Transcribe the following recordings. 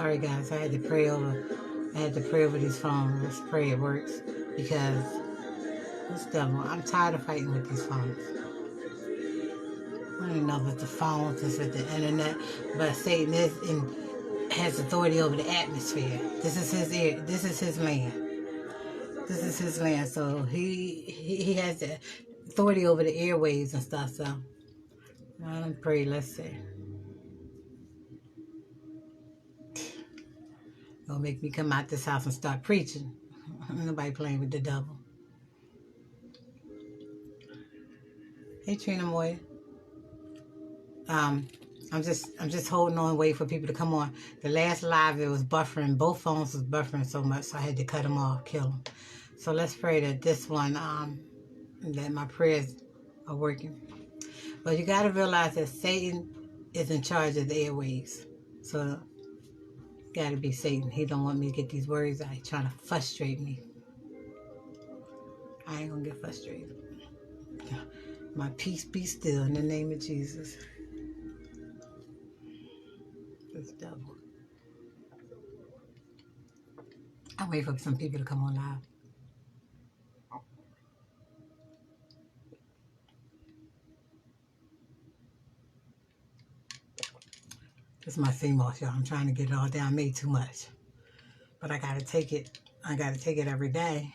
Sorry guys, I had to pray over these phones. Let's pray it works, because this devil, I'm tired of fighting with these phones. I don't know if it's the phones, if it's the internet, but Satan has authority over the atmosphere. This is his ear. This is his land. This is his land. So he has the authority over the airwaves and stuff. So I don't pray. Let's see. Don't make me come out this house and start preaching. Nobody playing with the devil. Hey Trina Moya. I'm just holding on, waiting for people to come on. The last live, it was buffering. Both phones was buffering so much, so I had to cut them off, kill them. So let's pray that this one, that my prayers are working. But you got to realize that Satan is in charge of the airwaves. So it's got to be Satan. He don't want me to get these words out. He's trying to frustrate me. I ain't going to get frustrated. My peace be still in the name of Jesus. This devil. I'll wait for some people to come on live. This is my sea moss, y'all. I'm trying to get it all down. I made too much. But I got to take it. I got to take it every day.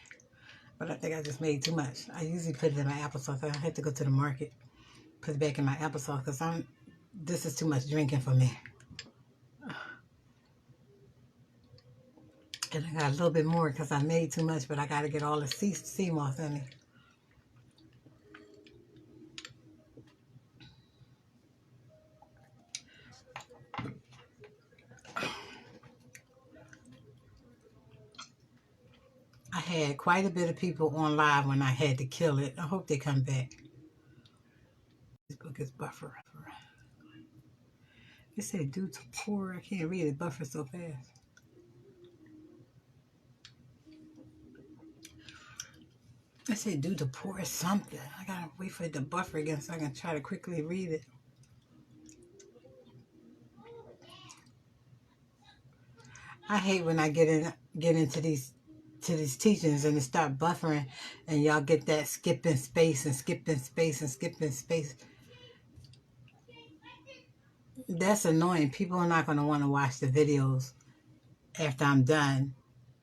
But I think I just made too much. I usually put it in my applesauce. I had to go to the market, put it back in my applesauce, because this is too much drinking for me. And I got a little bit more because I made too much, but I got to get all the sea moss in it. I had quite a bit of people on live when I had to kill it. I hope they come back. This book is buffer. It said due to poor. I can't read it. Buffer so fast. I said due to poor something. I gotta wait for it to buffer again so I can try to quickly read it. I hate when I get into these teachings and it start buffering and y'all get that skipping space and skipping space and skipping space. That's annoying. People are not going to want to watch the videos after I'm done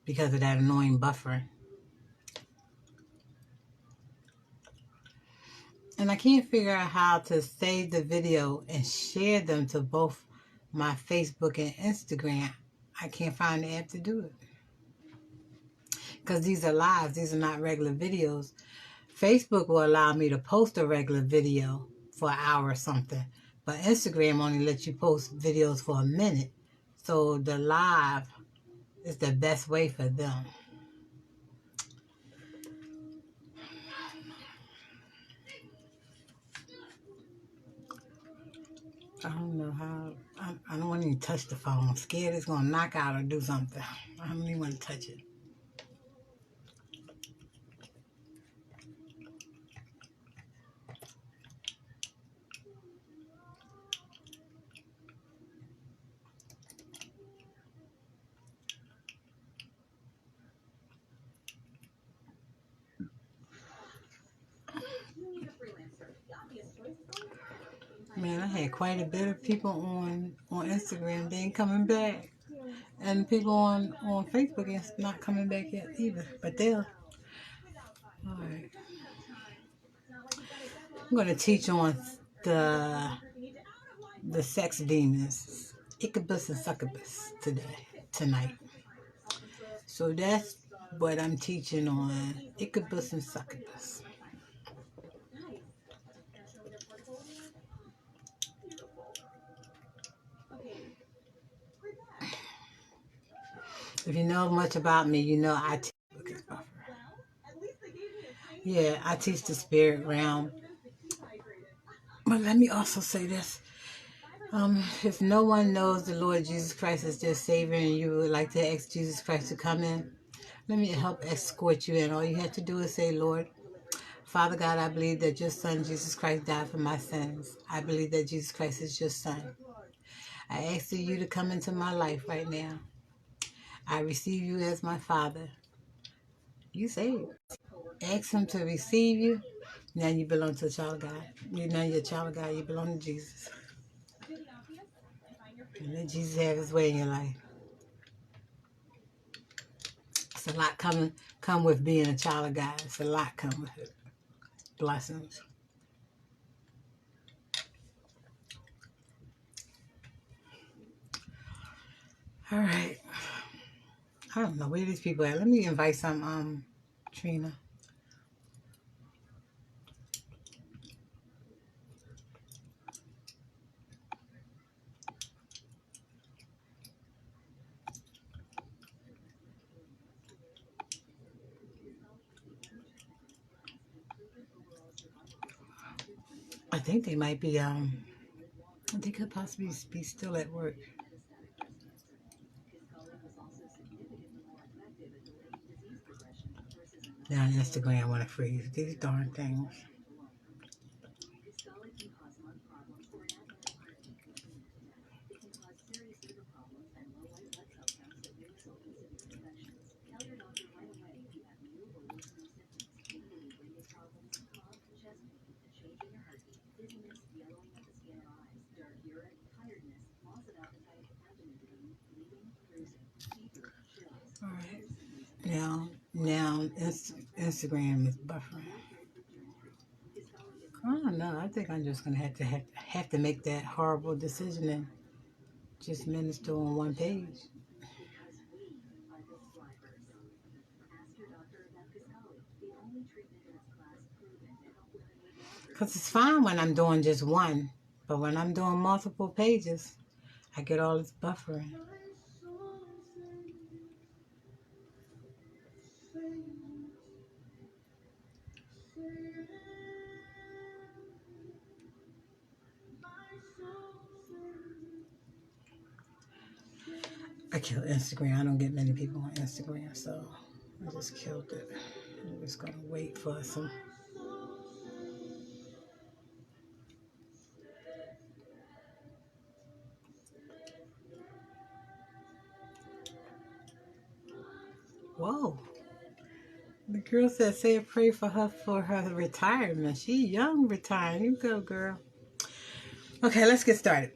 because of that annoying buffering. And I can't figure out how to save the video and share them to both my Facebook and Instagram. I can't find the app to do it. Because these are lives. These are not regular videos. Facebook will allow me to post a regular video for an hour or something. But Instagram only lets you post videos for a minute. So the live is the best way for them. I don't know how. I don't want to even touch the phone. I'm scared it's going to knock out or do something. I don't even want to touch it. Man, I had quite a bit of people on Instagram. They ain't coming back. And people on Facebook is not coming back yet either. But they'll. All right. I'm going to teach on the sex demons, Iccubus and Succubus tonight. So that's what I'm teaching on, Succubus and Iccubus. If you know much about me, you know I teach. Yeah, I teach the spirit realm. But let me also say this. If no one knows the Lord Jesus Christ is their Savior and you would like to ask Jesus Christ to come in, let me help escort you in. All you have to do is say, Lord, Father God, I believe that your Son, Jesus Christ, died for my sins. I believe that Jesus Christ is your Son. I ask you to come into my life right now. I receive you as my Father. You saved. Ask him to receive you. Now you belong to a child of God. Now you're a child of God. You belong to Jesus. And let Jesus have his way in your life. It's a lot come with being a child of God. It's a lot come with it. Blessings. All right. I don't know where these people at. Let me invite some Trina. I think they might be they could possibly be still at work. Now on Instagram want to freeze these darn things. All right. Now Instagram is buffering. I don't know. I think I'm just gonna have to make that horrible decision and just minister on one page. Because it's fine when I'm doing just one, but when I'm doing multiple pages, I get all this buffering. I killed Instagram. I don't get many people on Instagram, so I just killed it. I'm just going to wait for some. Whoa. The girl said, say a prayer for her retirement. She young retiring. You go, girl. Okay, let's get started.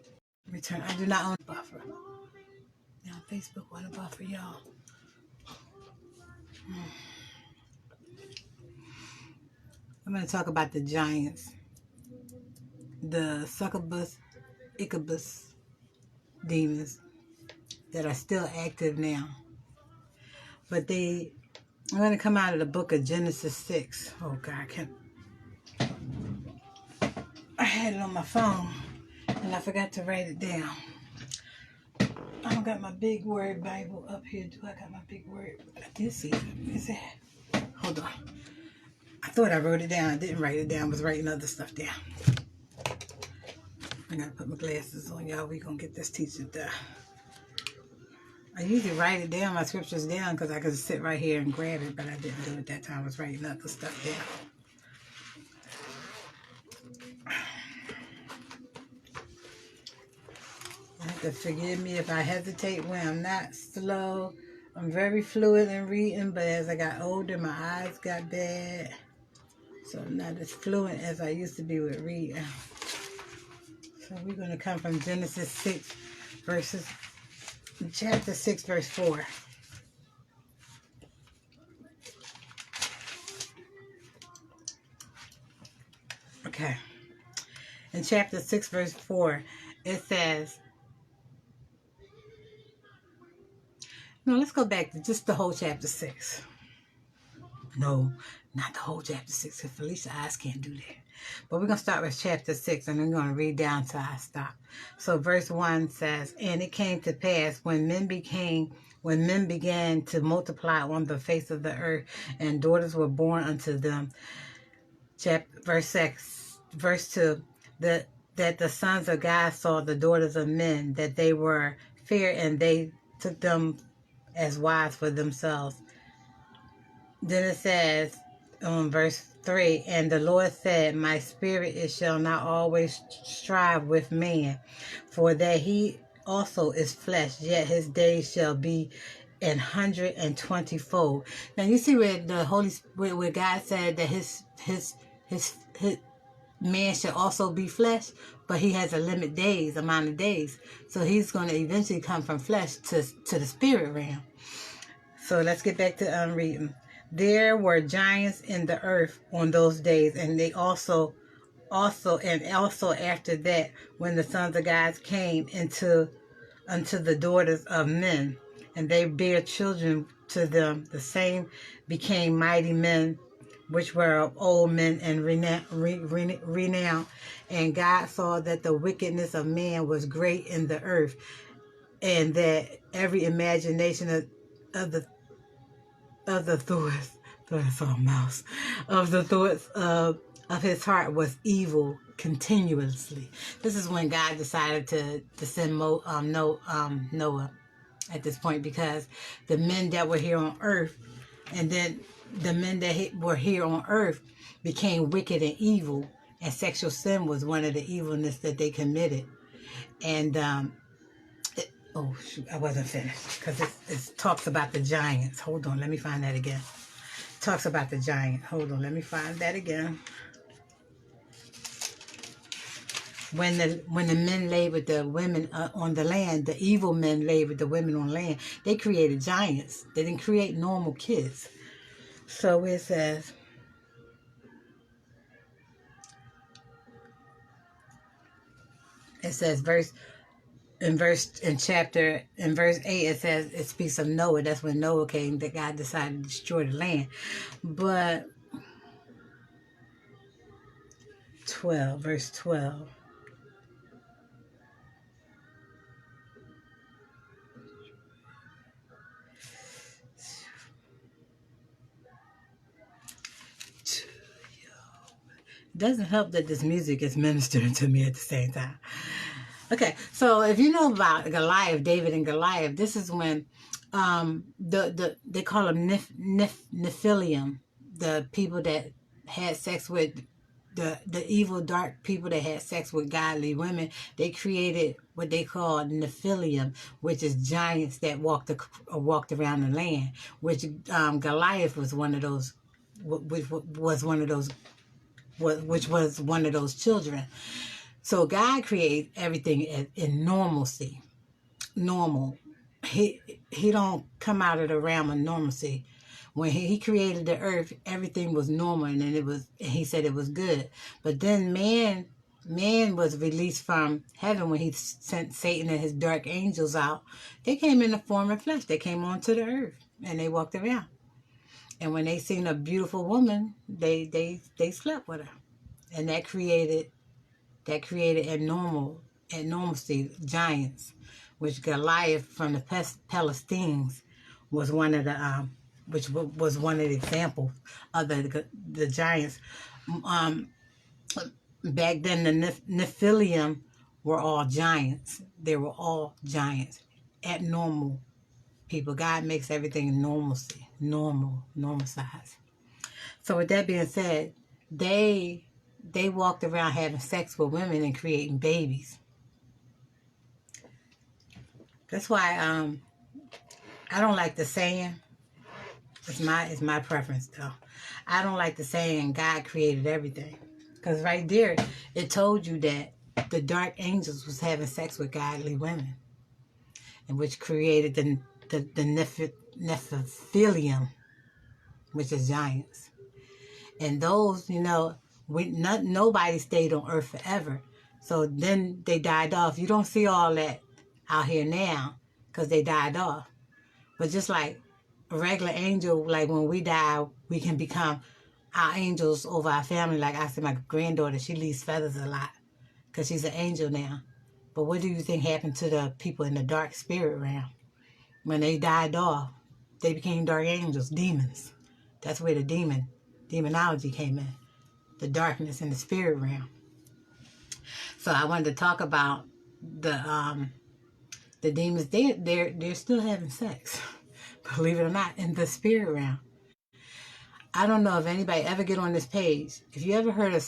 Return. I do not own a buffer. Now, Facebook want a buffer, y'all. I'm going to talk about the giants. The Succubus, Iccubus demons that are still active now. But I'm going to come out of the book of Genesis 6. Oh, God, I had it on my phone, and I forgot to write it down. I don't got my big word Bible up here. Do I got my big word? I did see it. Is it? Hold on. I thought I wrote it down. I didn't write it down. I was writing other stuff down. I got to put my glasses on, y'all. We going to get this teaching done. I usually write it down, my scriptures down, because I could sit right here and grab it, but I didn't do it that time. I was writing other stuff down. I have to forgive me if I hesitate when I'm not slow. I'm very fluid in reading, but as I got older, my eyes got bad. So I'm not as fluent as I used to be with reading. So we're going to come from Genesis 6, chapter 6, verse 4. Okay. In chapter 6, verse 4, it says, no, let's go back to just the whole chapter 6. No, not the whole chapter 6, because Felicia's eyes can't do that. But we're going to start with chapter 6, and we're going to read down till I stop. So verse 1 says, and it came to pass when men began to multiply on the face of the earth, and daughters were born unto them. Verse 2, that the sons of God saw the daughters of men, that they were fair, and they took them as wives for themselves. Then it says, verse 3, and the Lord said, my spirit it shall not always strive with man, for that he also is flesh, yet his days shall be 120-fold. Now you see where the where God said that his man should also be flesh, but he has a amount of days. So he's going to eventually come from flesh to the spirit realm. So let's get back to reading. There were giants in the earth on those days, and they also after that, when the sons of God came unto the daughters of men, and they bare children to them, the same became mighty men, which were of old men and renown. And God saw that the wickedness of man was great in the earth, and that every imagination of the thoughts of his heart was evil continuously. This is when God decided to send Noah at this point, because the men that were here on earth, and then the men that were here on earth became wicked and evil, and sexual sin was one of the evilness that they committed. And oh shoot, I wasn't finished, because it talks about the giants. Hold on, let me find that again. It talks about the giant. Hold on, let me find that again. When the men lay with the women on the land, the evil men lay with the women on land. They created giants. They didn't create normal kids. So it says, verse 8, it says, it speaks of Noah. That's when Noah came, that God decided to destroy the land. But verse 12. It doesn't help that this music is ministering to me at the same time. Okay, so if you know about Goliath, David and Goliath, this is when they call them Nephilim, the people that had sex with the evil dark people that had sex with godly women. They created what they call Nephilim, which is giants that walked around the land. Which Goliath was one of those, which was one of those children. So God created everything in normalcy, normal. He don't come out of the realm of normalcy. When he created the earth, everything was normal, and then he said it was good. But then man was released from heaven when he sent Satan and his dark angels out. They came in the form of flesh. They came onto the earth and they walked around. And when they seen a beautiful woman, they slept with her, and that created normalcy giants, which Goliath from the Palestines was one of the which was one of the examples of the giants. Back then, the Nephilim were all giants. They were all giants, abnormal people. God makes everything normal size. So with that being said, they walked around having sex with women and creating babies. That's why I don't like the saying. It's my preference though. I don't like the saying God created everything, because right there it told you that the dark angels was having sex with godly women, and which created the Nephilim, which is giants. And those, nobody stayed on earth forever. So then they died off. You don't see all that out here now because they died off. But just like a regular angel, like when we die, we can become our angels over our family. Like I said, my granddaughter, she leaves feathers a lot because she's an angel now. But what do you think happened to the people in the dark spirit realm? When they died off, they became dark angels, demons. That's where the demonology came in, the darkness in the spirit realm. So I wanted to talk about the demons. They're still having sex, believe it or not, in the spirit realm. I don't know if anybody ever get on this page. If you ever heard of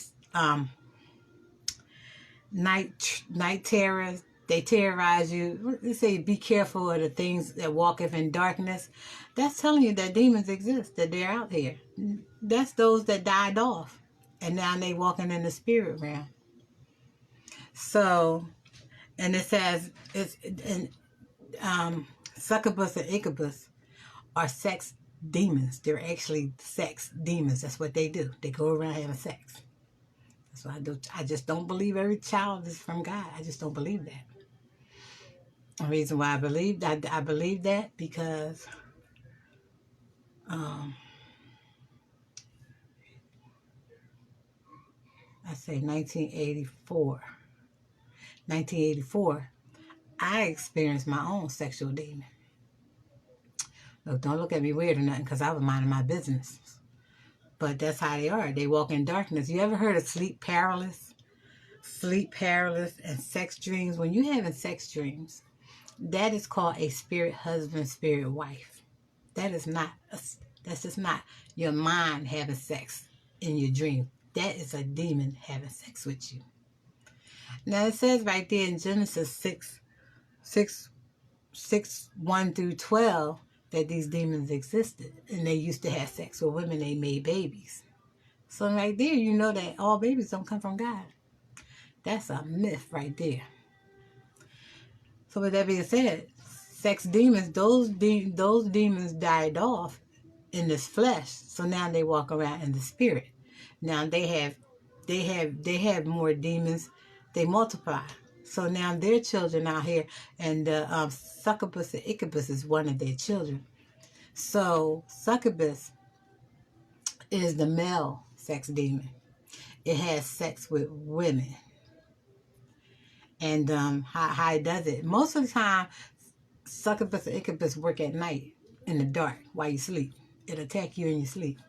night terrors, they terrorize you. They say be careful of the things that walketh in darkness. That's telling you that demons exist, that they're out here. That's those that died off, and now they walking in the spirit realm. So, and it says it's Succubus and Iccubus are sex demons. They're actually sex demons. That's what they do. They go around having sex. That's what I do. I just don't believe every child is from God. I just don't believe that. The reason why I believe that because I say 1984, I experienced my own sexual demon. Look, don't look at me weird or nothing, because I was minding my business. But that's how they are. They walk in darkness. You ever heard of sleep paralysis? Sleep paralysis and sex dreams. When you're having sex dreams, that is called a spirit husband, spirit wife. That's just not your mind having sex in your dream. That is a demon having sex with you. Now it says right there in Genesis 6:1 through 12 that these demons existed, and they used to have sex with women. They made babies. So right there, you know that all babies don't come from God. That's a myth right there. So with that being said, sex demons, those demons died off in this flesh. So now they walk around in the spirit. Now they have more demons. They multiply. So now their children out here, and Succubus and Iccubus is one of their children. So Succubus is the male sex demon. It has sex with women. And how it does it? Most of the time, Succubus and Iccubus work at night in the dark while you sleep. It'll attack you in your sleep.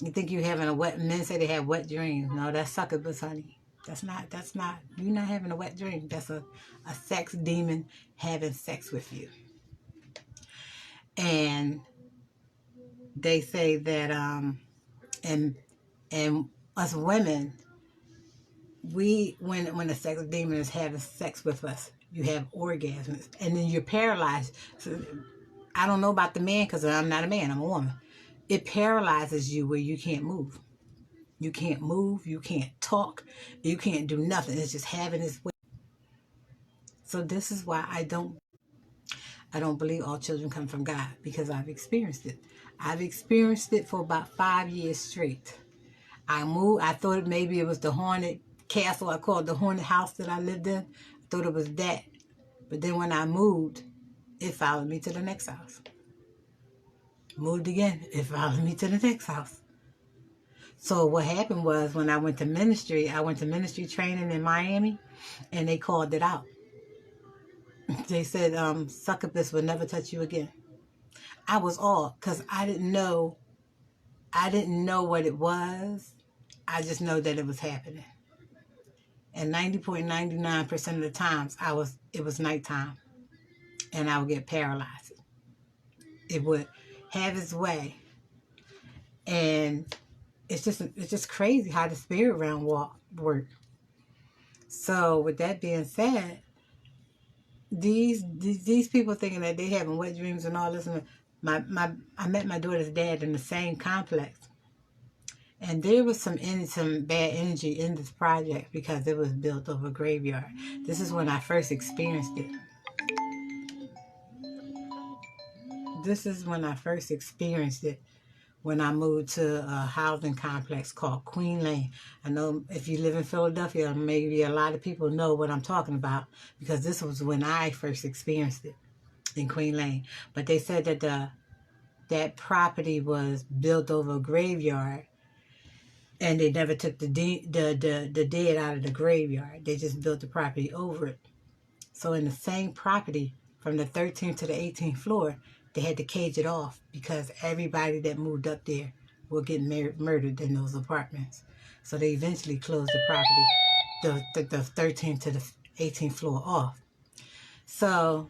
You think you're having a wet, men say they have wet dreams. No, that's Succubus, honey. That's not, you're not having a wet dream. That's a sex demon having sex with you. And they say that, and us women, when a sex demon is having sex with us, you have orgasms, and then you're paralyzed. So I don't know about the man, because I'm not a man, I'm a woman. It paralyzes you where you can't move. You can't move, you can't talk, you can't do nothing. It's just having its way. So this is why I don't believe all children come from God, because I've experienced it. I've experienced it for about 5 years straight. I moved, I thought maybe it was the haunted castle, I called the haunted house that I lived in. I thought it was that. But then when I moved, it followed me to the next house. Moved again, it followed me to the next house. So what happened was, when I went to ministry training in Miami, and they called it out. They said, Succubus will never touch you again. I was off, because I didn't know what it was. I just know that it was happening. And 90.99% of the times it was nighttime, and I would get paralyzed. It would have its way. And it's just crazy how the spirit realm work. So with that being said, these people thinking that they having wet dreams and all this. I met my daughter's dad in the same complex, and there was some bad energy in this project because it was built over a graveyard. This is when I first experienced it. When I moved to a housing complex called Queen Lane. I know if you live in Philadelphia, maybe a lot of people know what I'm talking about, because this was when I first experienced it in Queen Lane. But they said that that property was built over a graveyard, and they never took the dead out of the graveyard. They just built the property over it. So in the same property, from the 13th to the 18th floor, they had to cage it off, because everybody that moved up there will get murdered in those apartments. So they eventually closed the property, the 13th to the 18th floor off. So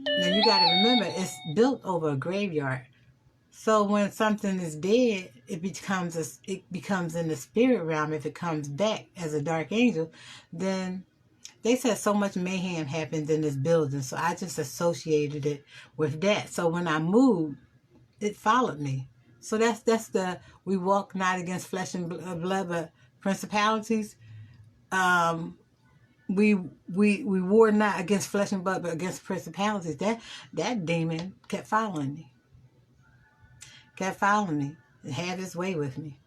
now you got to remember, it's built over a graveyard. So when something is dead, it becomes in the spirit realm. If it comes back as a dark angel, then they said so much mayhem happened in this building, so I just associated it with that. So when I moved, it followed me. So that's the we walk not against flesh and blood, but principalities. Um, we war not against flesh and blood, but against principalities. That demon kept following me, It had its way with me.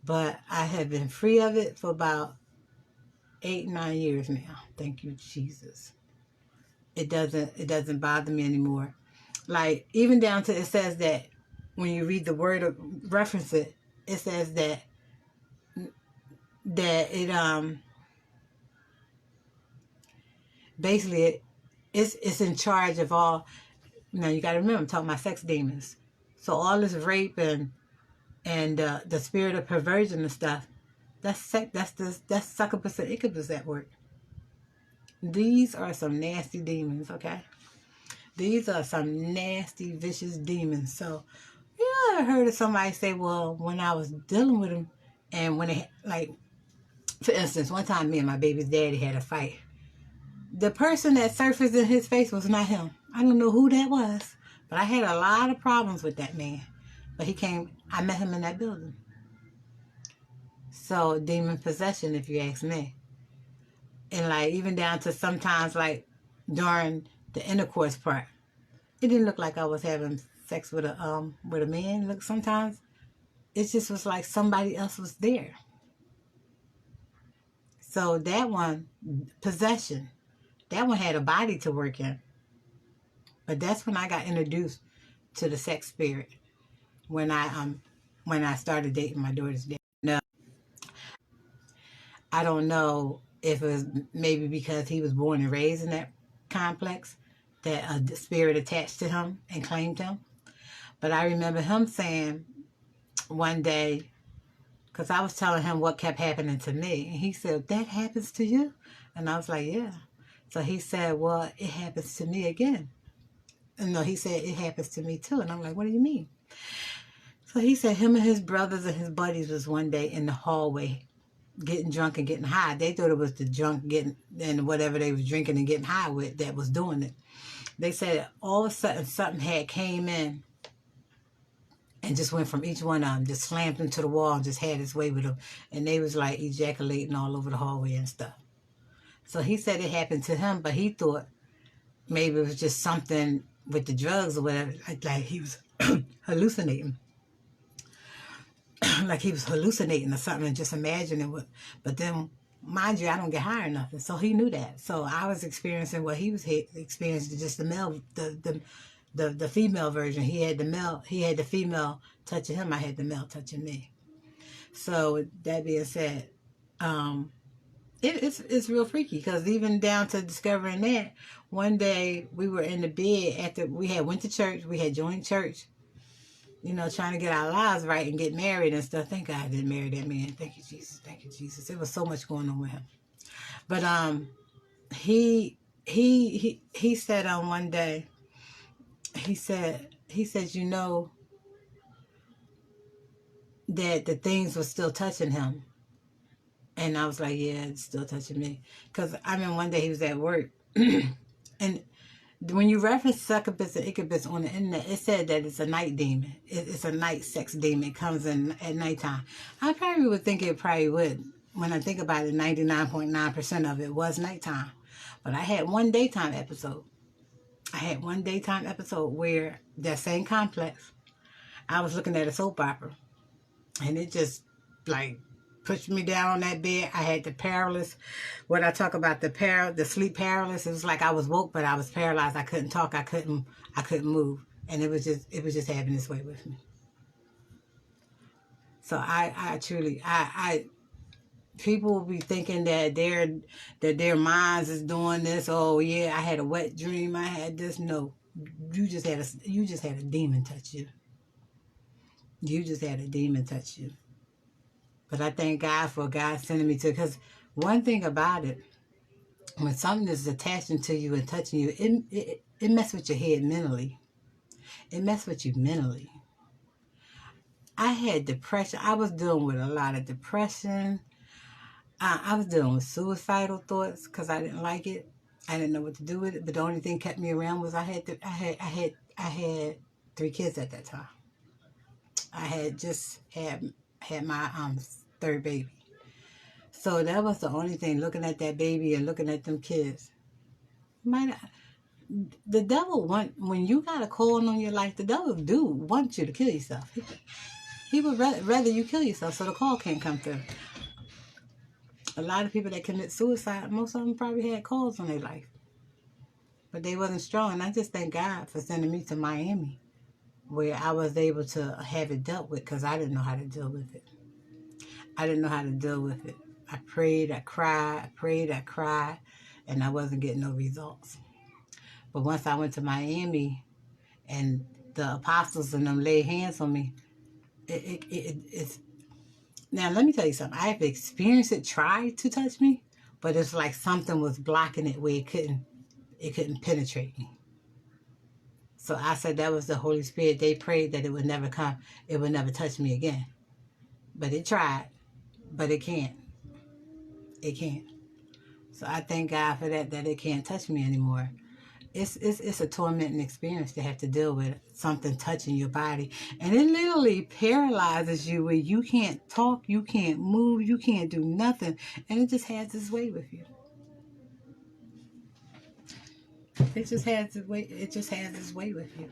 But I have been free of it for about 8-9 years now. Thank you, Jesus. It doesn't bother me anymore. Like, even down to, it says that when you read the word or reference it, it says that it basically it's in charge of all. Now you got to remember, I'm talking about sex demons. So all this rape and the spirit of perversion and stuff, that's succubus and Iccubus at work. These are some nasty demons, okay? These are some nasty, vicious demons. So, you know, I heard of somebody say, well, when I was dealing with them, and when they, like, for instance, one time me and my baby's daddy had a fight. The person that surfaced in his face was not him. I don't know who that was, but I had a lot of problems with that man. But I met him in that building. So, demon possession, if you ask me. And, like, even down to sometimes, like, during the intercourse part, it didn't look like I was having sex with a man. Look, sometimes it just was like somebody else was there. So that one, possession, that one had a body to work in. But that's when I got introduced to the sex spirit, when I started dating my daughter's dad. No, I don't know if it was maybe because he was born and raised in that complex, that a spirit attached to him and claimed him. But I remember him saying one day, because I was telling him what kept happening to me, and he said, that happens to you? And I was like, yeah. So he said, well, it happens to me again. And no, he said, it happens to me too. And I'm like, what do you mean? So he said him and his brothers and his buddies was one day in the hallway getting drunk and getting high. They thought it was the drunk getting, and whatever they was drinking and getting high with, that was doing it. They said all of a sudden something had came in and just went from each one of them, just slammed them to the wall and just had its way with them. And they was like ejaculating all over the hallway and stuff. So he said it happened to him, but he thought maybe it was just something with the drugs or whatever, like he was hallucinating. Like he was hallucinating or something and just imagining what. But then, mind you, I don't get high or nothing. So he knew that. So I was experiencing what he was experiencing, just the male, the female version. He had the female touching him. I had the male touching me. So with that being said, it's real freaky, because even down to discovering that, one day we were in the bed after we had went to church, we had joined church, you know, trying to get our lives right and get married and stuff. Thank God I didn't marry that man. Thank you, Jesus. Thank you, Jesus. There was so much going on with him. But he said on one day, he said, you know, that the things were still touching him. And I was like, yeah, it's still touching me. Because I mean, one day he was at work. And when you reference Succubus and Iccubus on the internet, it said that it's a night demon. It's a night sex demon. It comes in at nighttime. I probably would think it probably would. When I think about it, 99.9% of it was nighttime. But I had one daytime episode. Where that same complex, I was looking at a soap opera. And it just, like, pushed me down on that bed. I had the paralysis. When I talk about the sleep paralysis, it was like I was woke, but I was paralyzed. I couldn't talk. I couldn't move. And it was just having its way with me. So I truly, people will be thinking that their minds is doing this. Oh yeah, I had a wet dream. I had this. No, you just had a demon touch you. You just had a demon touch you. But I thank God for God sending me to, because one thing about it, when something is attaching to you and touching you, it messes with your head mentally. It messes with you mentally. I had depression. I was dealing with a lot of depression. I was dealing with suicidal thoughts because I didn't like it. I didn't know what to do with it. But the only thing kept me around was I had 3 kids at that time. I had just had my third baby. So that was the only thing. Looking at that baby and looking at them kids. Might the devil when you got a calling on your life, the devil do want you to kill yourself. He would rather you kill yourself so the call can't come through. A lot of people that commit suicide, most of them probably had calls on their life, but they wasn't strong. And I just thank God for sending me to Miami, where I was able to have it dealt with, because I didn't know how to deal with it. I didn't know how to deal with it. I prayed, I cried, I prayed, I cried, and I wasn't getting no results. But once I went to Miami and the apostles and them laid hands on me, it's... Now, let me tell you something. I've experienced it, tried to touch me, but it's like something was blocking it where it couldn't penetrate me. So I said that was the Holy Spirit. They prayed that it would never come, it would never touch me again. But it tried, but it can't. It can't. So I thank God for that it can't touch me anymore. It's a tormenting experience to have to deal with something touching your body. And it literally paralyzes you where you can't talk, you can't move, you can't do nothing. And it just has its way with you. It just has its way with you.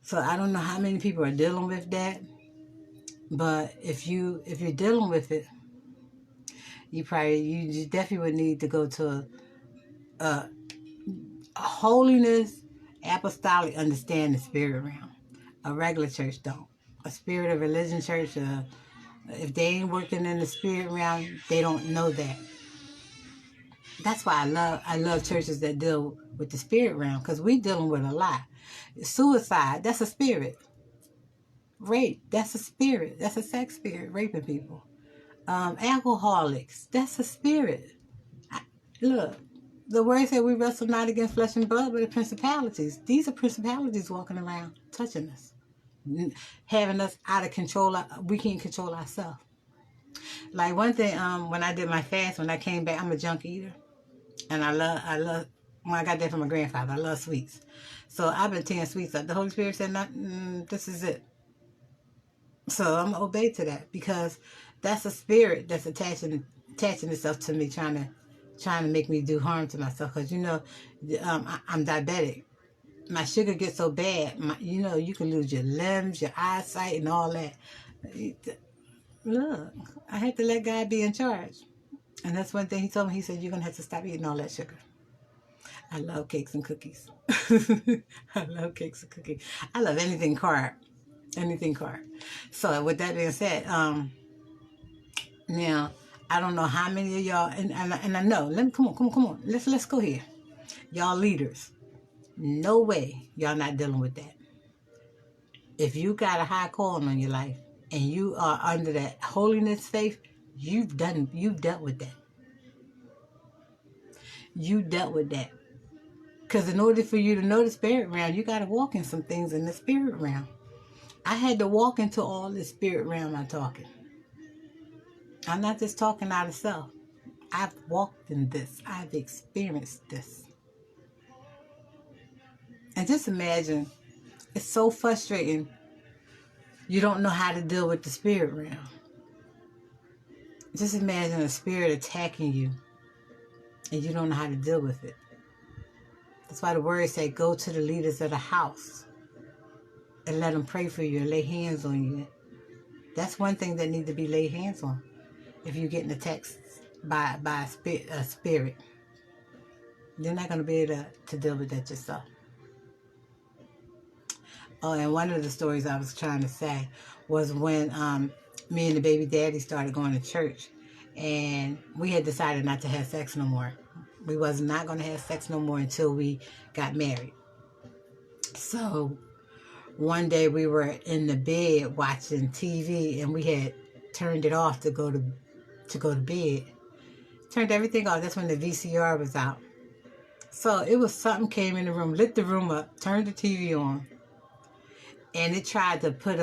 So I don't know how many people are dealing with that. But if you're dealing with it, you definitely would need to go to a holiness, apostolic understanding spirit realm. A regular church don't. A spirit of religion church, if they ain't working in the spirit realm, they don't know that. That's why I love churches that deal with the spirit realm, because we dealing with a lot. Suicide, that's a spirit. Rape, that's a spirit. That's a sex spirit, raping people. Alcoholics, that's a spirit. Look, the word said we wrestle not against flesh and blood, but the principalities. These are principalities walking around, touching us, having us out of control. We can't control ourselves. Like one thing, when I did my fast, when I came back, I'm a junk eater, and I love. Well, I got that from my grandfather. I love sweets, so I've been tearing sweets up. The Holy Spirit said, "This is it." So I'm gonna obey to that, because that's a spirit that's attaching itself to me, trying to make me do harm to myself. Because I'm diabetic. My sugar gets so bad, you can lose your limbs, your eyesight, and all that. Look, I had to let God be in charge. And that's one thing he told me. He said, you're going to have to stop eating all that sugar. I love cakes and cookies. I love cakes and cookies. I love anything carb. Anything carb. So with that being said, now, I don't know how many of y'all, and I know, come on. Let's go here. Y'all leaders. No way y'all not dealing with that. If you got a high calling on your life and you are under that holiness faith, you've dealt with that. You dealt with that. Because in order for you to know the spirit realm, you got to walk in some things in the spirit realm. I had to walk into all the spirit realm I'm talking. I'm not just talking out of self. I've walked in this. I've experienced this. And just imagine, it's so frustrating. You don't know how to deal with the spirit realm. Just imagine a spirit attacking you and you don't know how to deal with it. That's why the word said, go to the leaders of the house and let them pray for you and lay hands on you. That's one thing that needs to be laid hands on. If you're getting attacked by a spirit, you're not going to be able to deal with that yourself. Oh, and one of the stories I was trying to say was when me and the baby daddy started going to church, and we had decided not to have sex no more. We was not going to have sex no more until we got married. So one day we were in the bed watching TV, and we had turned it off to go to bed. Turned everything off. That's when the VCR was out. So it was something came in the room, lit the room up, turned the TV on, and it tried to put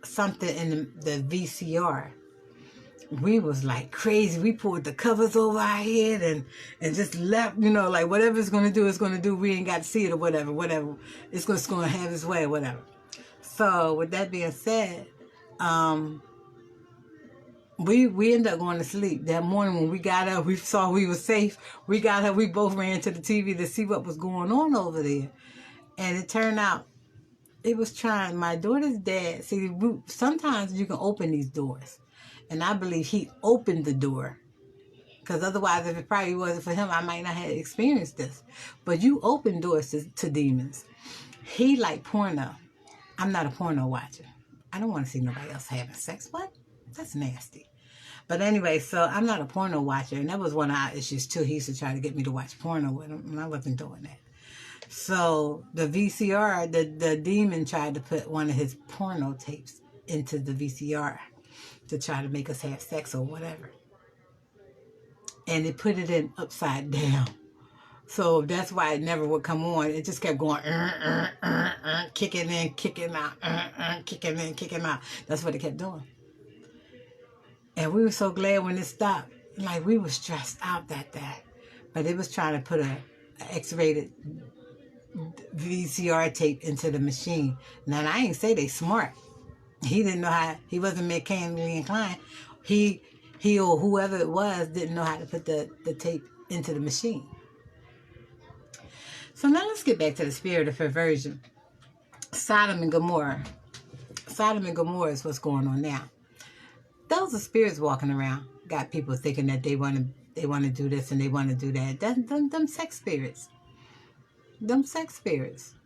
something in the VCR. we was like crazy. We pulled the covers over our head and just left, like whatever it's going to do, it's going to do. We ain't got to see it or whatever. It's going to have its way or whatever. So with that being said, we ended up going to sleep. That morning when we got up, we saw we were safe. We got up, we both ran to the TV to see what was going on over there. And it turned out it was trying, my daughter's dad, see, sometimes you can open these doors. And I believe he opened the door. Because otherwise, if it probably wasn't for him, I might not have experienced this. But you open doors to demons. He liked porno. I'm not a porno watcher. I don't want to see nobody else having sex. What? That's nasty. But anyway, so I'm not a porno watcher. And that was one of our issues, too. He used to try to get me to watch porno with him. And I wasn't doing that. So the VCR, the demon tried to put one of his porno tapes into the VCR to try to make us have sex or whatever. And it put it in upside down. So that's why it never would come on. It just kept going, kicking in, kicking out, kicking in, kicking out. That's what it kept doing. And we were so glad when it stopped. Like, we were stressed out that day. But it was trying to put a X-rated VCR tape into the machine. Now, I ain't say they smart. He didn't know how, he wasn't mechanically inclined. He or whoever it was didn't know how to put the tape into the machine. So now let's get back to the spirit of perversion. Sodom and Gomorrah. Sodom and Gomorrah is what's going on now. Those are spirits walking around. Got people thinking that they want to do this and they want to do that. Them sex spirits. Them sex spirits.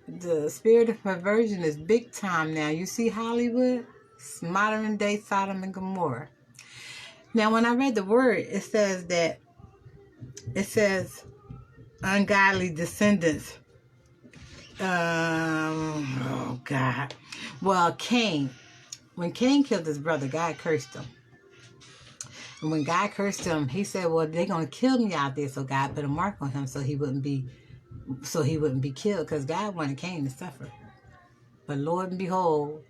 The spirit of perversion is big time now. You see Hollywood? It's modern day Sodom and Gomorrah. Now, when I read the word, it says ungodly descendants. Oh, God. Well, Cain. When Cain killed his brother, God cursed him. And when God cursed him, he said, well, they're going to kill me out there. So God put a mark on him so he wouldn't be killed, because God wanted Cain to suffer. But Lord and behold,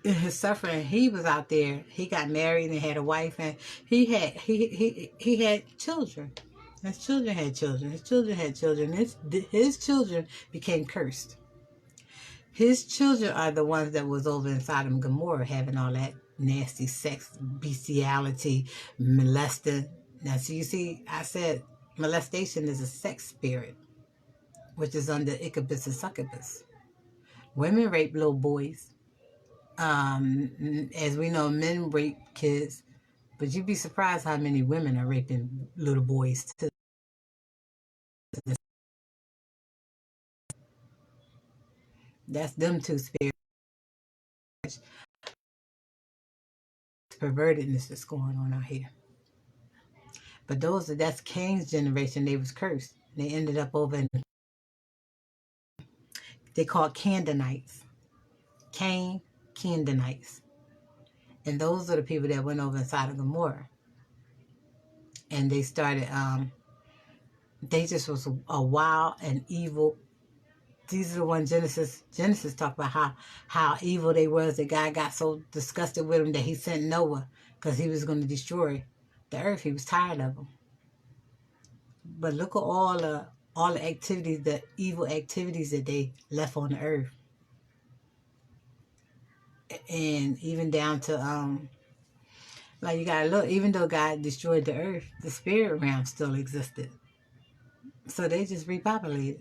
in his suffering, he was out there. He got married and had a wife, and he had children. His children had children. His children had children. His children became cursed. His children are the ones that was over in Sodom and Gomorrah having all that nasty sex, bestiality, molesting. Now, so you see, I said molestation is a sex spirit, which is under Iccubus and Succubus. Women rape little boys. As we know, men rape kids, but you'd be surprised how many women are raping little boys too. That's them two spirits. Pervertedness that's going on out here. But that's Cain's generation. They was cursed. They ended up over in, they called Canaanites. Cain, Canaanites. And those are the people that went over in Sodom and Gomorrah. And they started, they just was a wild and evil. These are the ones Genesis talked about how evil they was. That God got so disgusted with them that he sent Noah because he was going to destroy the earth. He was tired of them. But look at all the activities, the evil activities that they left on the earth. And even down to, like, you gotta look, even though God destroyed the earth, the spirit realm still existed. So they just repopulated.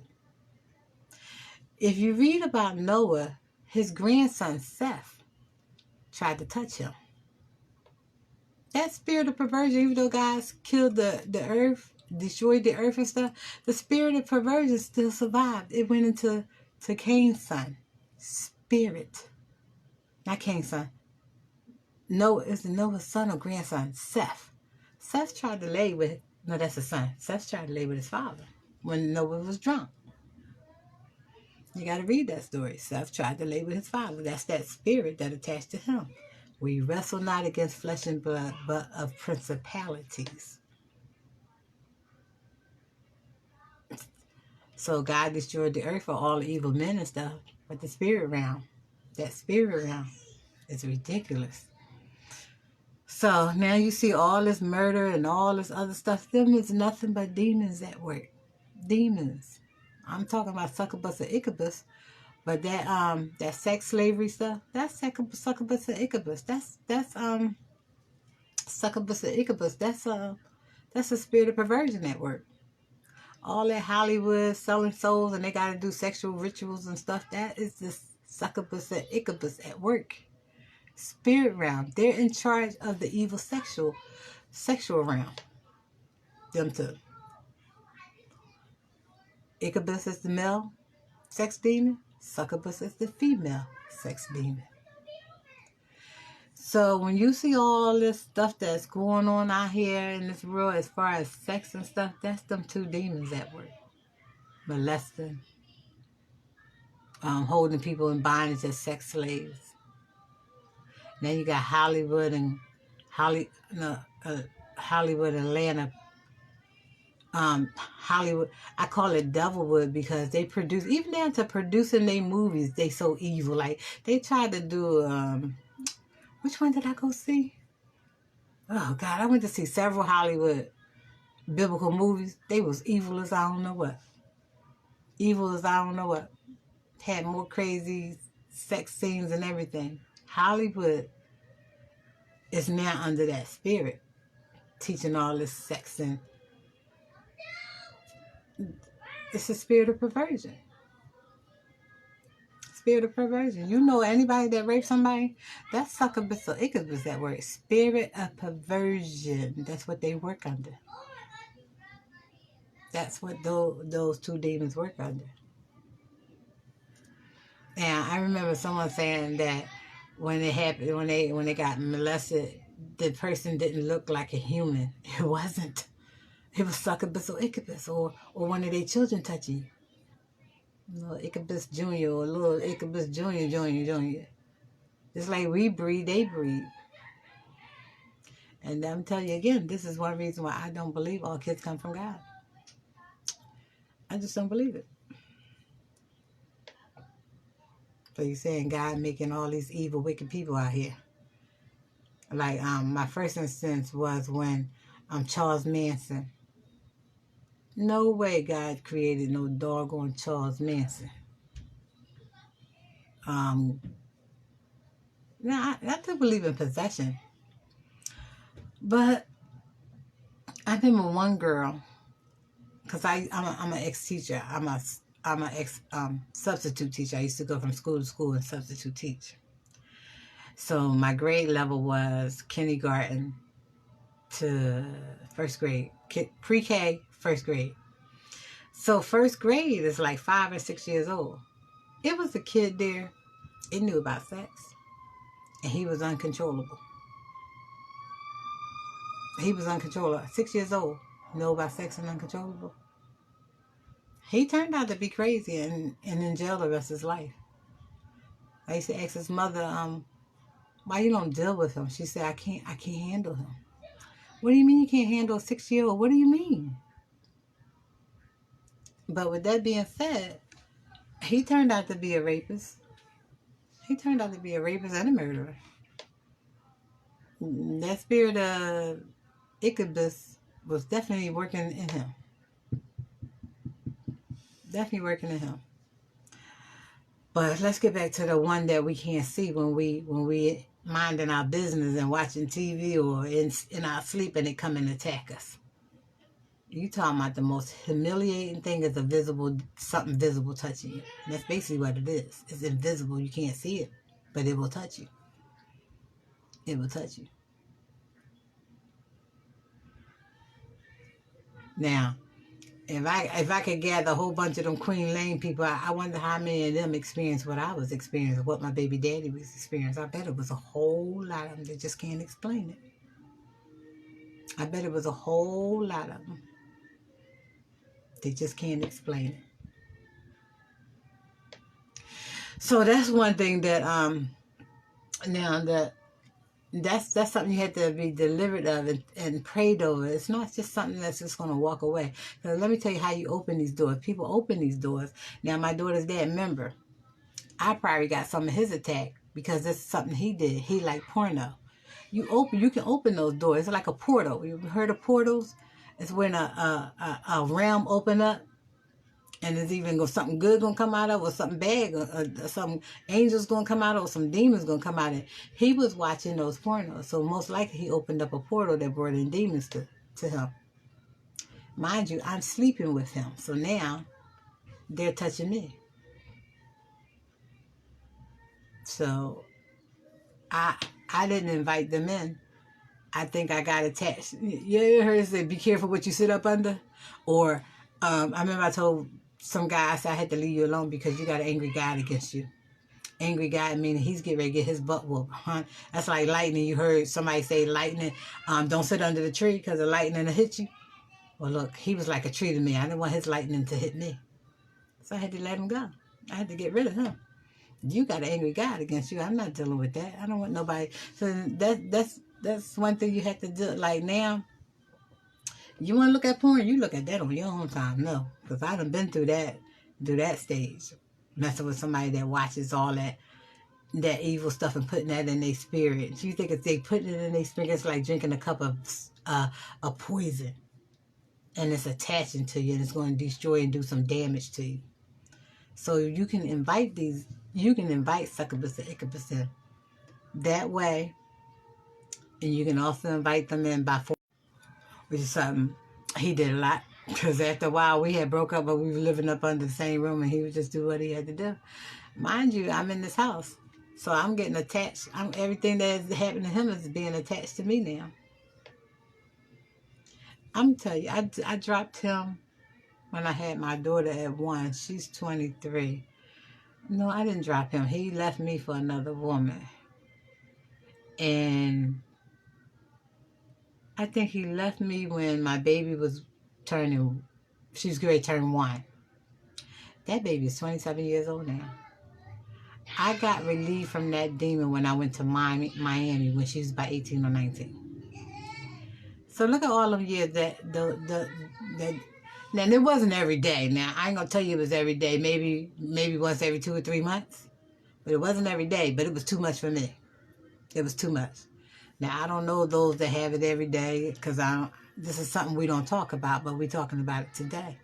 If you read about Noah, his grandson Seth tried to touch him. That spirit of perversion, even though God killed the earth, destroyed the earth and stuff, the spirit of perversion still survived. It went into Cain's son. Spirit. Not Cain's son. Noah is Noah's son or grandson, Seth. Seth tried to lay with, no, that's his son. Seth tried to lay with his father when Noah was drunk. You got to read that story. Seth tried to lay with his father. That's that spirit that attached to him. We wrestle not against flesh and blood, but of principalities. So God destroyed the earth for all the evil men and stuff. But the spirit realm, that spirit realm is ridiculous. So now you see all this murder and all this other stuff. Them is nothing but demons at work. Demons. I'm talking about succubus and Iccubus, but that sex slavery stuff, that's succubus and Iccubus. That's succubus and Iccubus. That's a spirit of perversion at work. All that Hollywood selling souls and they got to do sexual rituals and stuff. That is the succubus and Iccubus at work. Spirit realm. They're in charge of the evil sexual realm. Them two. Iccubus is the male sex demon. Succubus is the female sex demon. So when you see all this stuff that's going on out here in this world as far as sex and stuff, that's them two demons at work. Molesting, holding people in bondage as sex slaves. Then you got Hollywood and Hollywood, Atlanta. Hollywood, I call it Devilwood because they produce, even down to producing their movies, they so evil. Like they tried to do, which one did I go see? Oh God, I went to see several Hollywood biblical movies. They was evil as I don't know what. Evil as I don't know what. Had more crazy sex scenes and everything. Hollywood is now under that spirit, teaching all this sex, and it's a spirit of perversion. Spirit of perversion. You know anybody that raped somebody? That's succubus or Iccubus, that word. Spirit of perversion. That's what they work under. That's what those two demons work under. Now, I remember someone saying that when it happened, when they got molested, the person didn't look like a human. It wasn't. It was succubus or Iccubus, or one of their children touching you. Little Iccubus Jr. or little Iccubus Jr. Just like we breed, they breed. And I'm telling you again, this is one reason why I don't believe all kids come from God. I just don't believe it. So you're saying God making all these evil, wicked people out here. Like my first instance was when Charles Manson. No way God created no doggone Charles Manson. Now I do believe in possession, but I remember one girl, because I'm an ex-teacher. I'm an ex substitute teacher. I used to go from school to school and substitute teach. So my grade level was kindergarten to first grade, pre-K, first grade. So first grade is like 5 or 6 years old. It was a kid there. He knew about sex, and he was uncontrollable. He was uncontrollable. 6 years old, know about sex and uncontrollable. He turned out to be crazy and in jail the rest of his life. I used to ask his mother, why you don't deal with him? She said, I can't handle him. What do you mean you can't handle a 6-year-old? What do you mean? But with that being said, he turned out to be a rapist. He turned out to be a rapist and a murderer. That spirit of Iccubus was definitely working in him. Definitely working in him. But let's get back to the one that we can't see when we minding our business and watching TV or in our sleep and they come and attack us. You talking about the most humiliating thing is something visible touching you. And that's basically what it is. It's invisible. You can't see it, but it will touch you. It will touch you. Now, if I could gather a whole bunch of them Queen Lane people, I wonder how many of them experienced what I was experiencing, what my baby daddy was experiencing. I bet it was a whole lot of them that just can't explain it. I bet it was a whole lot of them. They just can't explain it. So that's one thing that that's something you have to be delivered of and prayed over. It's not just something that's just going to walk away. Because let me tell you how you open these doors. People open these doors. Now, my daughter's dad, member, I probably got some of his attack because this is something he did. He liked porno. You can open those doors. It's like a portal. You've heard of portals? It's when a realm open up, and there's even something good gonna come out of, or something bad, or some angels gonna come out of, or some demons gonna come out of it. He was watching those pornos, so most likely he opened up a portal that brought in demons to him. Mind you, I'm sleeping with him, so now they're touching me. So I didn't invite them in. I think I got attached. You heard it say, be careful what you sit up under? Or I remember I told some guy, I said, I had to leave you alone because you got an angry God against you. Angry God meaning he's getting ready to get his butt whooped. Huh? That's like lightning. You heard somebody say lightning, don't sit under the tree because the lightning will hit you. Well, look, he was like a tree to me. I didn't want his lightning to hit me. So I had to let him go. I had to get rid of him. You got an angry God against you. I'm not dealing with that. I don't want nobody. So that's one thing you have to do. Like now, you want to look at porn, you look at that on your own time. No, because I done been through that stage, messing with somebody that watches all that evil stuff and putting that in their spirit. You think if they put it in their spirit, it's like drinking a cup of poison, and it's attaching to you, and it's going to destroy and do some damage to you. So you can invite Succubus and Iccubus in that way, and you can also invite them in by force, which is something he did a lot. Because after a while, we had broke up, but we were living up under the same room, and he would just do what he had to do. Mind you, I'm in this house, so I'm getting attached. Everything that's happening to him is being attached to me now. I'm telling you, I dropped him when I had my daughter at 1. She's 23. No, I didn't drop him. He left me for another woman. And I think he left me when my baby was she was going to turn 1. That baby is 27 years old now. I got relieved from that demon when I went to Miami when she was about 18 or 19. So look at all of years that now it wasn't every day. Now I ain't gonna tell you it was every day. Maybe once every 2 or 3 months, but it wasn't every day. But it was too much for me. It was too much. Now I don't know those that have it every day because this is something we don't talk about, but we're talking about it today.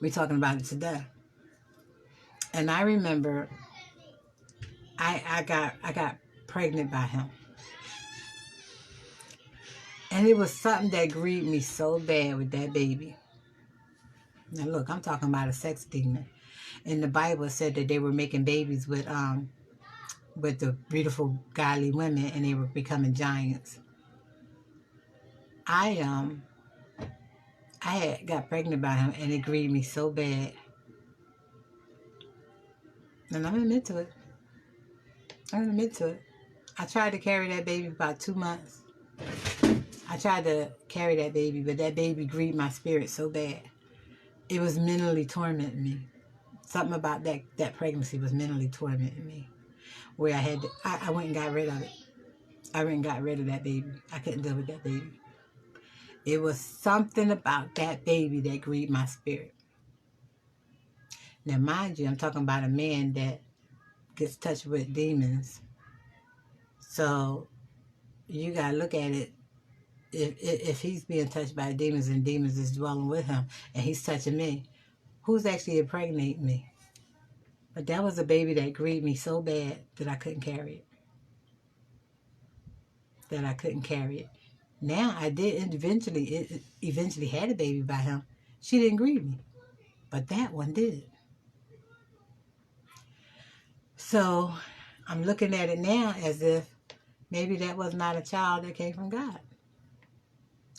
We're talking about it today. And I remember I got pregnant by him. And it was something that grieved me so bad with that baby. Now look, I'm talking about a sex demon. And the Bible said that they were making babies with the beautiful godly women, and they were becoming giants. I had got pregnant by him, and it grieved me so bad. And I'm admit to it. I tried to carry that baby about 2 months. I tried to carry that baby, but that baby grieved my spirit so bad. It was mentally tormenting me. Something about that pregnancy was mentally tormenting me. Where I went and got rid of it. I went and got rid of that baby. I couldn't deal with that baby. It was something about that baby that grieved my spirit. Now, mind you, I'm talking about a man that gets touched with demons. So, you got to look at it. If he's being touched by demons and demons is dwelling with him and he's touching me, who's actually impregnating me? But that was a baby that grieved me so bad that I couldn't carry it. Now I did eventually had a baby by him. She didn't grieve me, but that one did. So I'm looking at it now as if maybe that was not a child that came from God.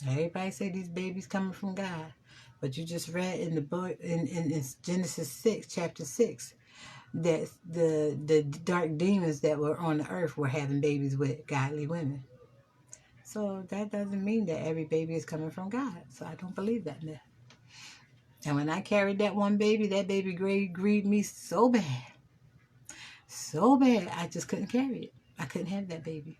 Everybody say these babies coming from God, but you just read in the book in Genesis 6, chapter 6, that the dark demons that were on the earth were having babies with godly women. So that doesn't mean that every baby is coming from God. So I don't believe that now. And when I carried that one baby, that baby grieved me so bad. So bad, I just couldn't carry it. I couldn't have that baby.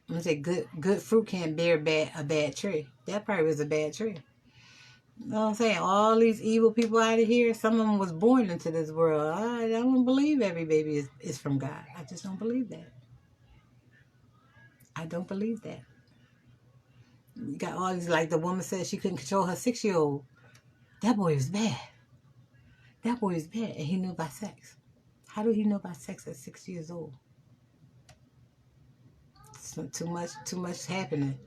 I'm going to say good fruit can't bear a bad tree. That probably was a bad tree. You know what I'm saying? All these evil people out of here, some of them was born into this world. I don't believe every baby is from God. I just don't believe that. I don't believe that. You got all these, like the woman said she couldn't control her 6-year-old. That boy was bad. That boy was bad, and he knew about sex. How do he know about sex at 6 years old? So too much happening.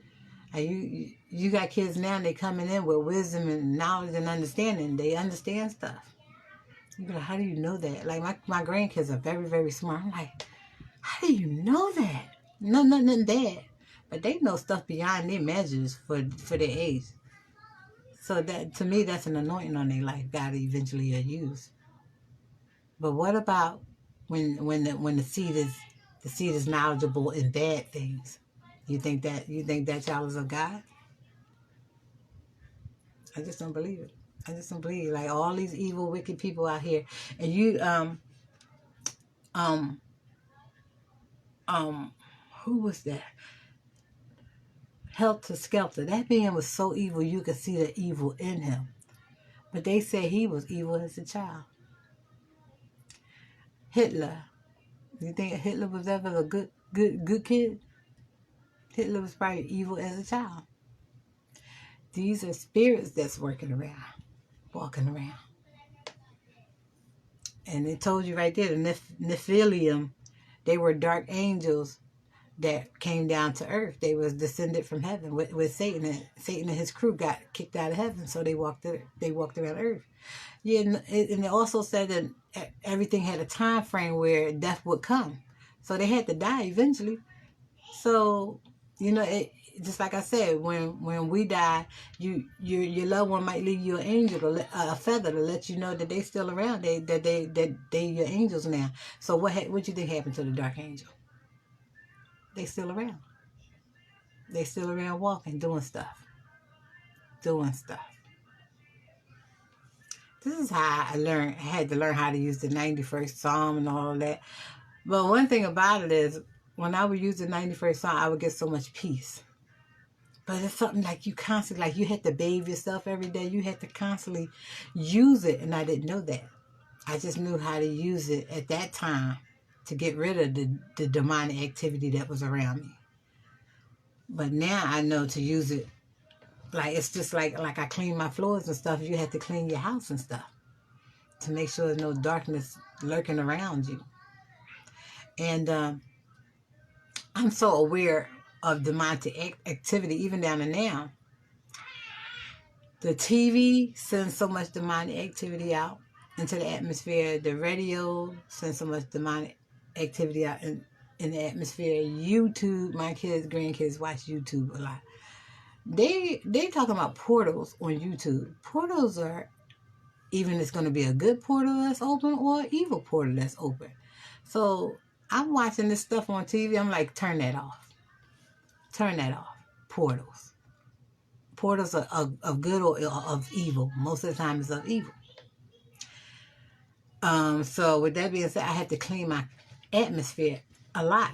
And you got kids now, and they coming in with wisdom and knowledge and understanding. They understand stuff. You be like, how do you know that? Like my grandkids are very, very smart. I'm like, how do you know that? No, nothing bad. But they know stuff beyond their measures for their age. So that, to me, that's an anointing on their life. God eventually use. But what about when the seed is knowledgeable in bad things? You think that child is of God? I just don't believe it. I just don't believe it. Like all these evil, wicked people out here, and you um who was that? Helter Skelter. That man was so evil you could see the evil in him. But they say he was evil as a child. Hitler. You think Hitler was ever a good kid? Hitler was probably evil as a child. These are spirits that's walking around. And it told you right there, the Nephilim, they were dark angels that came down to earth. They was descended from heaven with Satan. And Satan and his crew got kicked out of heaven, so they walked around earth. Yeah, and it also said that everything had a time frame where death would come, so they had to die eventually. So it, just like I said, when we die, your loved one might leave you an angel, a feather, to let you know that they still around. They your angels now. So what you think happened to the dark angel? They still around. They still around walking, doing stuff. This is how I had to learn how to use the 91st Psalm and all of that. But one thing about it is, when I would use the 91st Psalm, I would get so much peace. But it's something like you constantly, like you had to bathe yourself every day. You had to constantly use it, and I didn't know that. I just knew how to use it at that time to get rid of the demonic activity that was around me. But now I know to use it. Like it's just like I clean my floors and stuff. You have to clean your house and stuff to make sure there's no darkness lurking around you. And I'm so aware of demonic activity even down to now. The TV sends so much demonic activity out into the atmosphere. The radio sends so much demonic activity out in the atmosphere. YouTube, my grandkids watch YouTube a lot. They talking about portals on YouTube. Portals are, even it's going to be a good portal that's open or an evil portal that's open. So I'm watching this stuff on TV. I'm like, turn that off. Portals. Portals are of good or of evil. Most of the time it's of evil. So with that being said, I had to clean my atmosphere a lot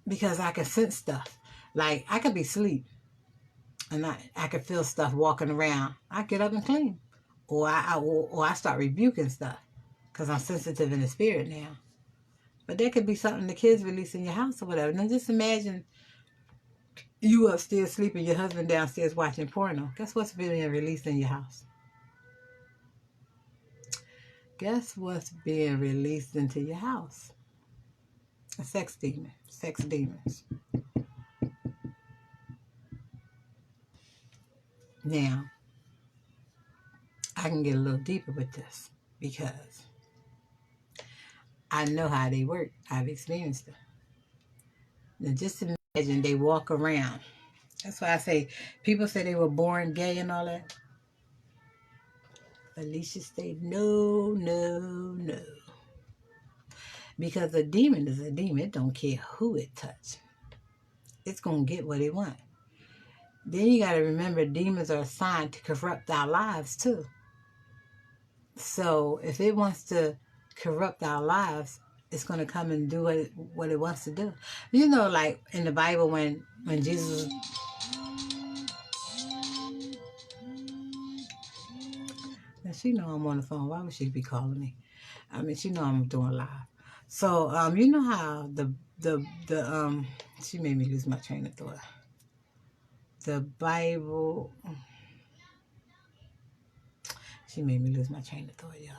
because I can sense stuff. Like I could be asleep and I could feel stuff walking around. I get up and clean. Or I start rebuking stuff because I'm sensitive in the spirit now. But there could be something the kids release in your house or whatever. Now just imagine you upstairs sleeping, your husband downstairs watching porno. Guess what's being released in your house? Guess what's being released into your house? A sex demon. Sex demons. Now, I can get a little deeper with this because I know how they work. I've experienced them. Now, just imagine they walk around. That's why I say, people say they were born gay and all that. Alicia said, no. Because a demon is a demon. It don't care who it touch. It's going to get what it wants. Then you got to remember, demons are assigned to corrupt our lives too. So if it wants to corrupt our lives, it's going to come and do what it wants to do. You know, like in the Bible when Jesus... Now she know I'm on the phone. Why would she be calling me? I mean, she know I'm doing live. So you know how the She made me lose my train of thought. The Bible. She made me lose my train of thought, y'all.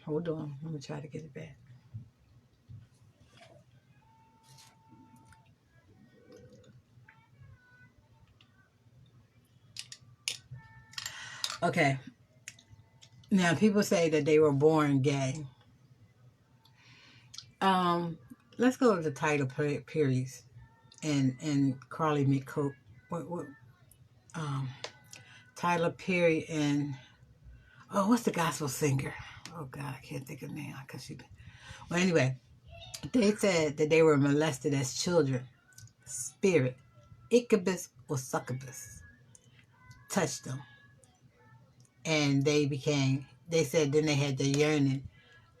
Hold on. I'm going to try to get it back. Okay. Now, people say that they were born gay. Let's go with the Tyler Perry's and Carly McCoke. What? Tyler Perry and what's the gospel singer? Oh God, I can't think of her name because she. Well, anyway, they said that they were molested as children. Spirit, Iccubus or Succubus, touched them, and they became. They said then they had the yearning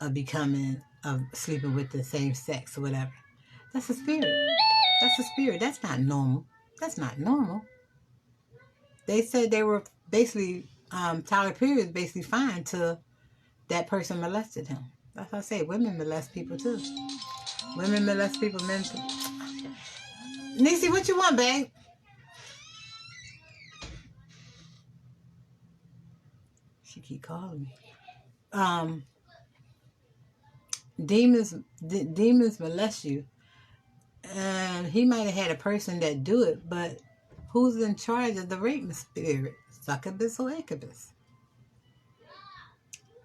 of sleeping with the same sex or whatever. That's a spirit. That's a spirit. That's not normal. That's not normal. They said they were basically, Tyler Perry was basically fine till that person molested him. That's what I say. Women molest people too. Women molest people, men too. Niecy, what you want, babe? She keep calling me. Demons molest you. And he might have had a person that do it, but who's in charge of the raping spirit? Succubus or Iccubus?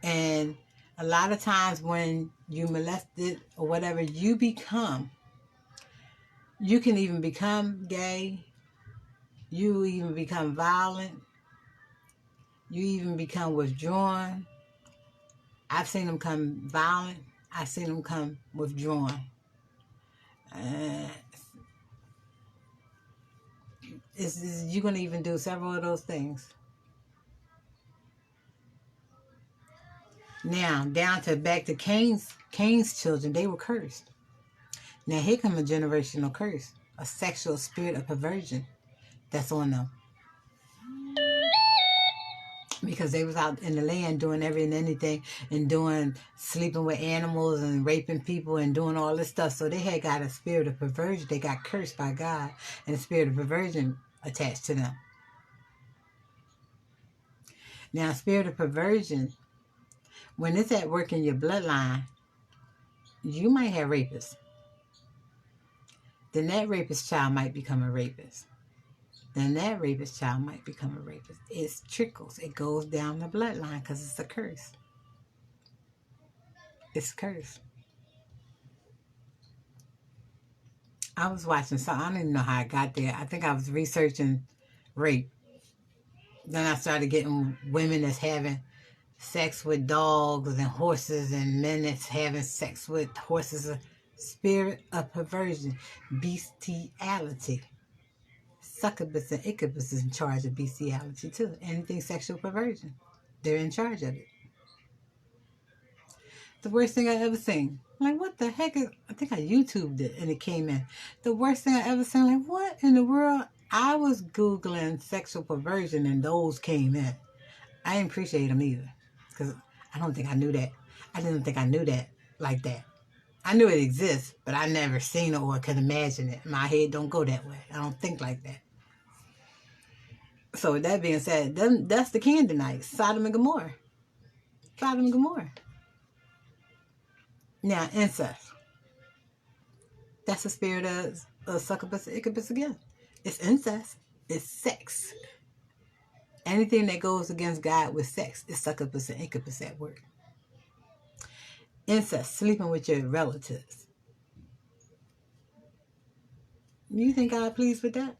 And a lot of times when you molested or whatever, you can even become gay. You even become violent. You even become withdrawn. I've seen them come violent. I've seen them come withdrawn. You're going to even do several of those things. Now, back to Cain's children, they were cursed. Now, here comes a generational curse, a sexual spirit of perversion that's on them. Because they was out in the land doing everything and anything and sleeping with animals and raping people and doing all this stuff. So they had got a spirit of perversion. They got cursed by God and a spirit of perversion attached to them. Now, spirit of perversion, when it's at work in your bloodline, you might have rapists. Then that rapist child might become a rapist. Then that rapist child might become a rapist. It trickles. It goes down the bloodline because it's a curse. It's a curse. I was watching something. I don't even know how I got there. I think I was researching rape. Then I started getting women that's having sex with dogs and horses and men that's having sex with horses. Spirit of perversion. Bestiality. Succubus and Iccubus is in charge of bestiality too. Anything sexual perversion. They're in charge of it. The worst thing I ever seen. Like, what the heck is... I think I YouTubed it and it came in. The worst thing I ever seen. Like, what in the world? I was Googling sexual perversion and those came in. I didn't appreciate them either. Because I don't think I knew that. I didn't think I knew that like that. I knew it exists, but I never seen it or could imagine it. My head don't go that way. I don't think like that. So with that being said, that's the Canaanites, Sodom and Gomorrah. Sodom and Gomorrah. Now, incest. That's the spirit of Succubus and Iccubus again. It's incest. It's sex. Anything that goes against God with sex is Succubus and Iccubus at work. Incest, sleeping with your relatives. You think God pleased with that?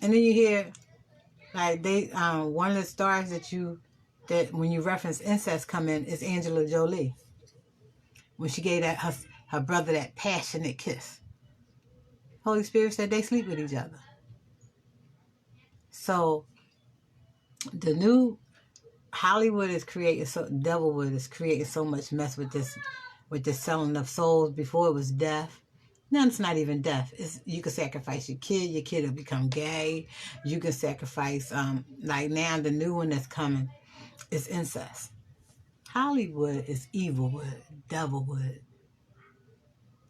And then you hear, like, one of the stars that when you reference incest come in is Angela Jolie. When she gave her brother that passionate kiss. Holy Spirit said they sleep with each other. So, the new Hollywood is creating, Devilwood is creating so much mess with this selling of souls. Before it was death. No, it's not even death. You can sacrifice your kid will become gay. You can sacrifice, like now the new one that's coming is incest. Hollywood is evilwood, devilwood.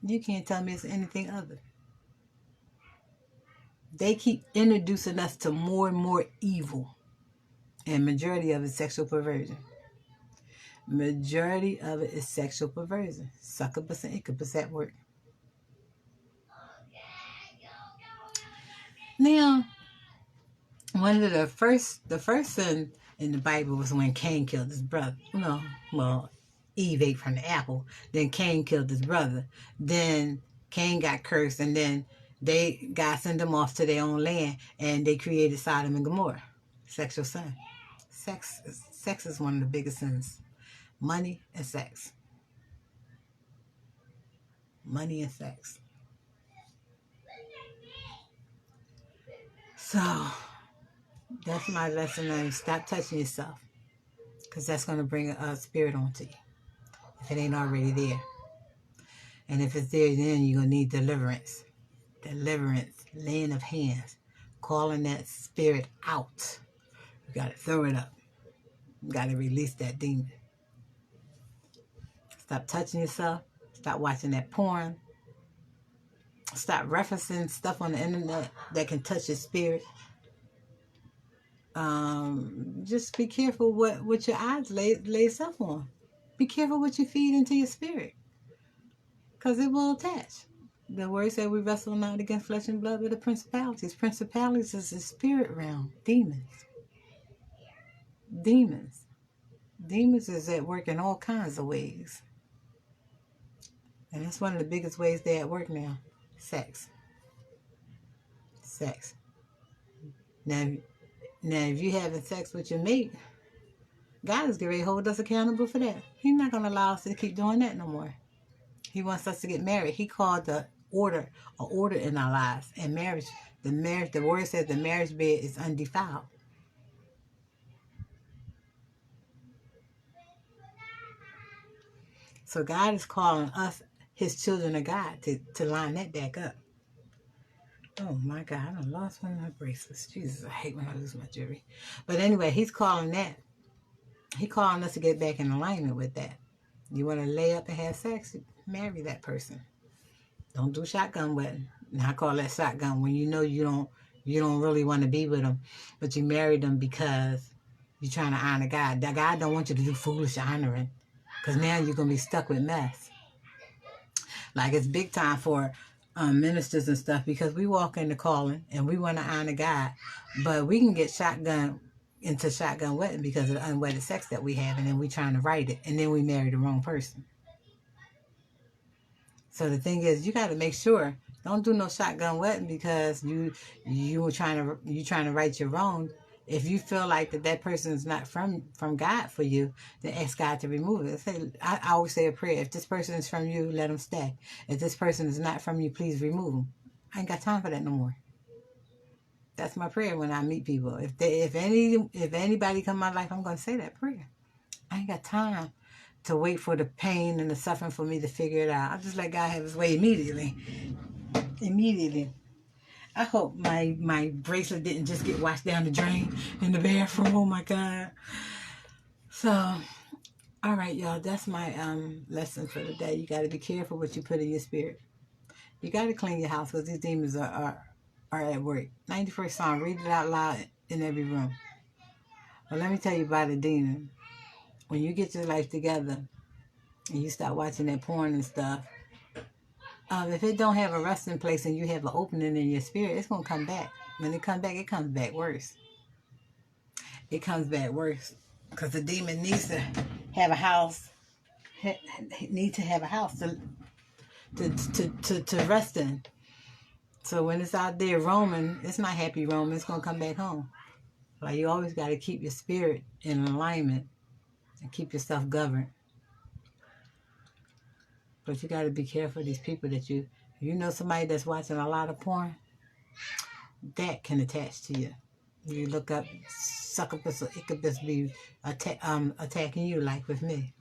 You can't tell me it's anything other. They keep introducing us to more and more evil. And majority of it is sexual perversion. Majority of it is sexual perversion. Succubus and Iccubus at work. Now, one of the first sin in the Bible was when Cain killed his brother. Well, Eve ate from the apple. Then Cain killed his brother. Then Cain got cursed, and then God sent them off to their own land, and they created Sodom and Gomorrah. Sexual sin. Sex is one of the biggest sins. Money and sex. Money and sex. So that's my lesson. And stop touching yourself, because that's going to bring a spirit onto you if it ain't already there. And if it's there, then you're going to need deliverance. Deliverance, laying of hands, calling that spirit out. You got to throw it up. You got to release that demon. Stop touching yourself. Stop watching that porn. Stop referencing stuff on the internet that can touch your spirit. Just be careful what your eyes lay stuff on. Be careful what you feed into your spirit, because it will attach. The word said we wrestle not against flesh and blood, but the principalities. Principalities is the spirit realm. Demons. Demons is at work in all kinds of ways. And that's one of the biggest ways they're at work now. Sex. Now, if you're having sex with your mate, God is going to hold us accountable for that. He's not going to allow us to keep doing that no more. He wants us to get married. He called an order in our lives. And the word says the marriage bed is undefiled. So God is calling us, his children of God, to line that back up. Oh my God, I done lost one of my bracelets. Jesus, I hate when I lose my jewelry. But anyway, he's calling us to get back in alignment with that. You want to lay up and have sex, marry that person. Don't do shotgun wedding. Now I call that shotgun when you know you don't really want to be with them, but you married them because you're trying to honor God. That God don't want you to do foolish honoring, because now you're going to be stuck with mess. Like, it's big time for ministers and stuff, because we walk in the calling and we want to honor God, but we can get into shotgun wedding because of the unwedded sex that we have, and then we trying to write it, and then we marry the wrong person. So the thing is, you got to make sure, don't do no shotgun wedding because you trying to right your wrong. If you feel like that person is not from God for you, then ask God to remove it. I always say a prayer. If this person is from you, let them stay. If this person is not from you, please remove them. I ain't got time for that no more. That's my prayer when I meet people. If anybody come in my life, I'm going to say that prayer. I ain't got time to wait for the pain and the suffering for me to figure it out. I just let God have his way immediately. I hope my bracelet didn't just get washed down the drain in the bathroom. Oh my God. So, all right, y'all. That's my lesson for today. You got to be careful what you put in your spirit. You got to clean your house, because these demons are at work. 91st Psalm. Read it out loud in every room. But let me tell you about a demon. When you get your life together and you start watching that porn and stuff, if it don't have a resting place and you have an opening in your spirit, it's going to come back. When it comes back worse. It comes back worse, because the demon needs to have a house. Needs to have a house to rest in. So when it's out there roaming, it's not happy roaming. It's going to come back home. Like, you always got to keep your spirit in alignment and keep yourself governed. But you got to be careful of these people that you know somebody that's watching a lot of porn, that can attach to you. You look up Succubus or Iccubus be attacking you, like with me.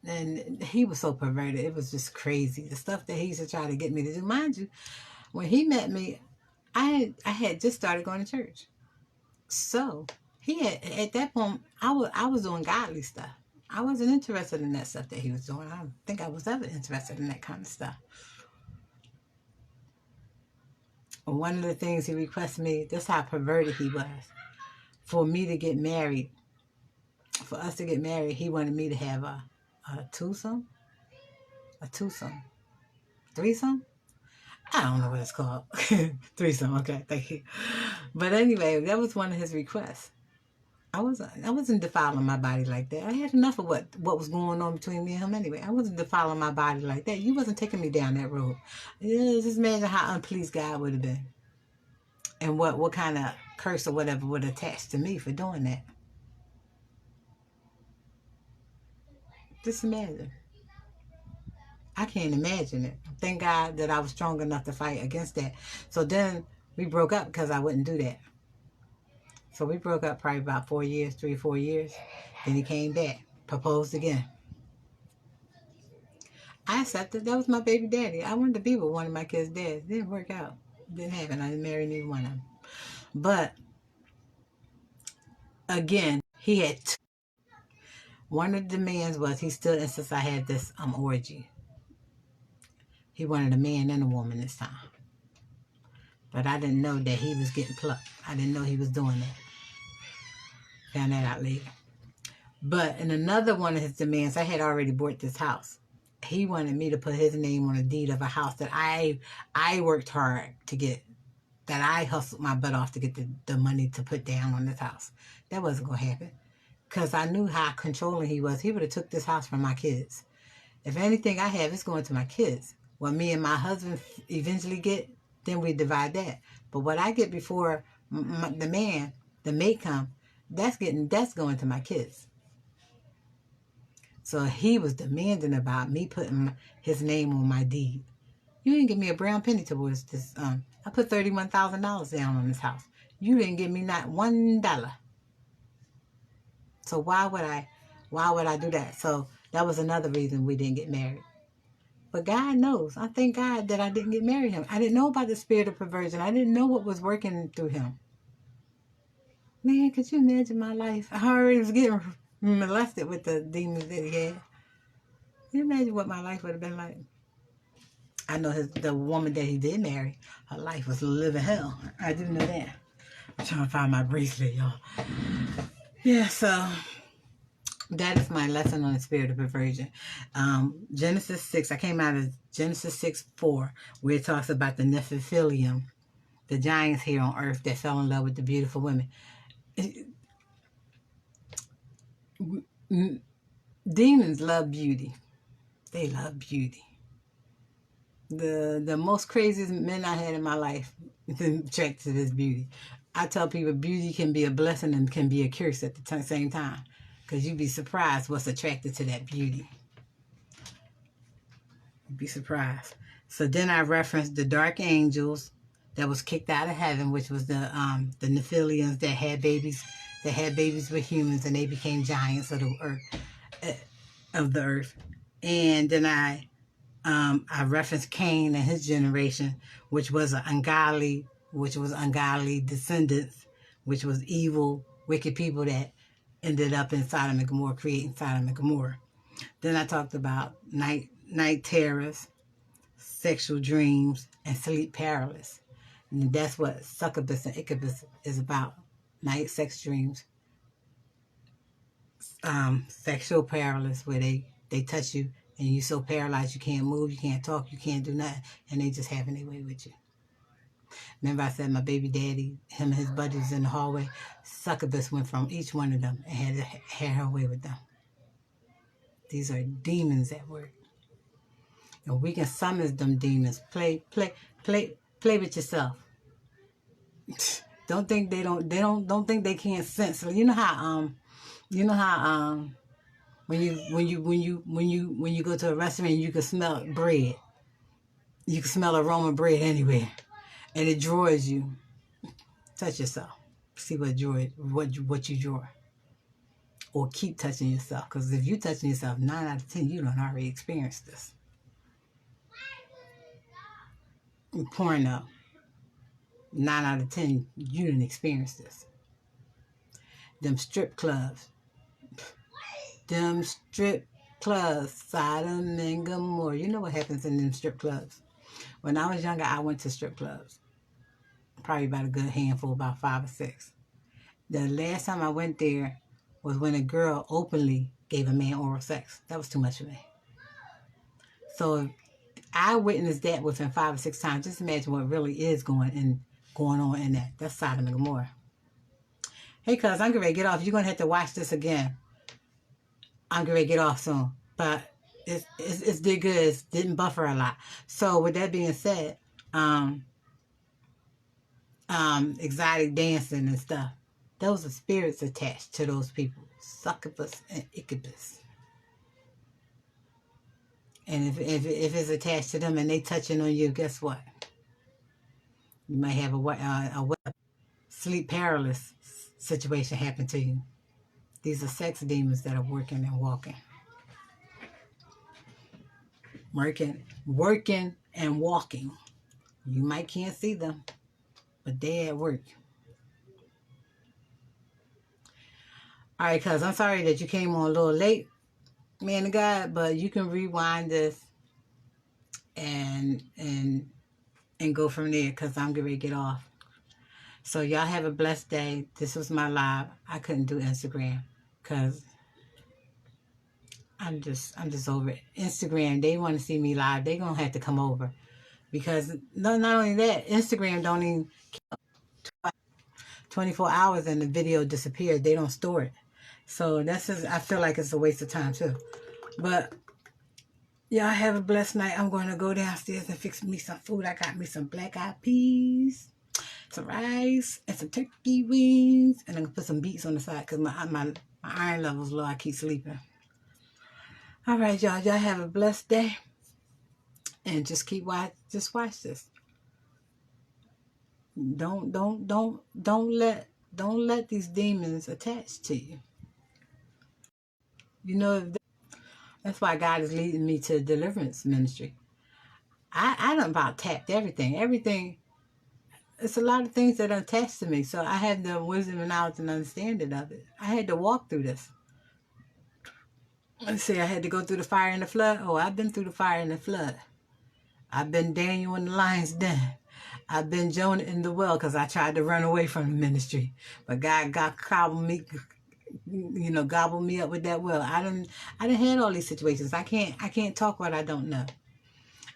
And he was so perverted. It was just crazy. The stuff that he used to try to get me to do. Mind you, when he met me, I had just started going to church. So he had, at that point, I was doing godly stuff. I wasn't interested in that stuff that he was doing. I don't think I was ever interested in that kind of stuff. One of the things he requested me, this is how perverted he was. For me to get married, for us to get married, he wanted me to have a twosome, threesome. I don't know what it's called. Threesome, okay, thank you. But anyway, that was one of his requests. I wasn't defiling my body like that. I had enough of what was going on between me and him anyway. I wasn't defiling my body like that. You wasn't taking me down that road. Yeah, just imagine how unpleased God would have been. And what kind of curse or whatever would attach to me for doing that. Just imagine. I can't imagine it. Thank God that I was strong enough to fight against that. So then we broke up because I wouldn't do that. So we broke up probably about 4 years, 3 or 4 years. Then he came back, proposed again. I accepted. That was my baby daddy. I wanted to be with one of my kids' dads. Didn't work out. Didn't happen. I didn't marry neither one of them. But again, he had one of the demands was he still insists I had this orgy. He wanted a man and a woman this time. But I didn't know that he was getting plucked. I didn't know he was doing that. Found that out later. But in another one of his demands, I had already bought this house. He wanted me to put his name on a deed of a house that I worked hard to get, that I hustled my butt off to get the money to put down on this house. That wasn't going to happen. Because I knew how controlling he was. He would have took this house from my kids. If anything I have, it's going to my kids. What me and my husband eventually get, then we divide that. But what I get before the mate come, that's going to my kids. So he was demanding about me putting his name on my deed. You didn't give me a brown penny towards this. I put $31,000 down on this house. You didn't give me not $1. So why would I do that? So that was another reason we didn't get married. But God knows. I thank God that I didn't get married to him. I didn't know about the spirit of perversion. I didn't know what was working through him. Man, could you imagine my life? I already was getting molested with the demons that he had. Can you imagine what my life would have been like? I know the woman that he did marry, her life was living hell. I do know that. I'm trying to find my bracelet, y'all. Yeah, so that is my lesson on the spirit of perversion. Genesis 6, I came out of Genesis 6:4, where it talks about the Nephilim, the giants here on earth that fell in love with the beautiful women. Demons love beauty. They love beauty. The most craziest men I had in my life attracted to this beauty. I tell people beauty can be a blessing and can be a curse at the same time. Because you'd be surprised what's attracted to that beauty. You'd be surprised. So then I referenced the dark angels that was kicked out of heaven, which was the Nephilims that had babies with humans, and they became giants of the earth. And then I referenced Cain and his generation, which was ungodly descendants, which was evil, wicked people that ended up in Sodom and Gomorrah, creating Sodom and Gomorrah. Then I talked about night terrors, sexual dreams, and sleep paralysis. And that's what Succubus and Iccubus is about. Night sex dreams, sexual paralysis, where they touch you and you're so paralyzed you can't move, you can't talk, you can't do nothing, and they just having their way with you. Remember I said my baby daddy, him and his buddies in the hallway, Succubus went from each one of them and had her way with them. These are demons at work. And we can summon them demons. Play with yourself. Don't think don't think they can't sense. You know how when you go to a restaurant you can smell bread. You can smell aroma bread anywhere. And it draws you. Touch yourself. See what you draw. Or keep touching yourself. Because if you touching yourself, 9 out of 10, you don't already experience this. Porno. 9 out of 10, you didn't experience this. Them strip clubs. Them strip clubs, Sodom and Gomorrah. You know what happens in them strip clubs. When I was younger, I went to strip clubs. Probably about a good handful, about 5 or 6. The last time I went there was when a girl openly gave a man oral sex. That was too much for me. So if I witnessed that within 5 or 6 times, just imagine what really is going on in that. That's Sodom and Gomorrah. Hey, cuz, I'm going to get off. You're going to have to watch this again. I'm going to get off soon. But it's did good. It didn't buffer a lot. So with that being said, exotic dancing and stuff, those are spirits attached to those people. Succubus and Iccubus. And if it's attached to them and they touching on you, guess what? You might have a sleep paralysis situation happen to you. These are sex demons that are working and walking. Working and walking. You might can't see them, but they're at work. All right, cuz I'm sorry that you came on a little late, man of God, but you can rewind this and go from there, because I'm going to get off. So y'all have a blessed day. This was my live. I couldn't do Instagram because I'm just over it. Instagram, they want to see me live. They going to have to come over, because not only that, Instagram don't even 24 hours and the video disappears. They don't store it. So that's just, I feel like it's a waste of time too. But y'all have a blessed night. I'm going to go downstairs and fix me some food. I got me some black-eyed peas, some rice, and some turkey wings, and I'm gonna put some beets on the side because my iron level's low. I keep sleeping. All right, y'all. Y'all have a blessed day, and just watch this. Don't let these demons attach to you. You know, that's why God is leading me to deliverance ministry. I done about tapped everything. It's a lot of things that are attached to me. So I have the wisdom and knowledge and understanding of it. I had to walk through this. Let's see, I had to go through the fire and the flood. Oh, I've been through the fire and the flood. I've been Daniel in the lion's den. I've been Jonah in the well because I tried to run away from the ministry. But God gobbled me up with that well. I done had all these situations. I can't talk what I don't know.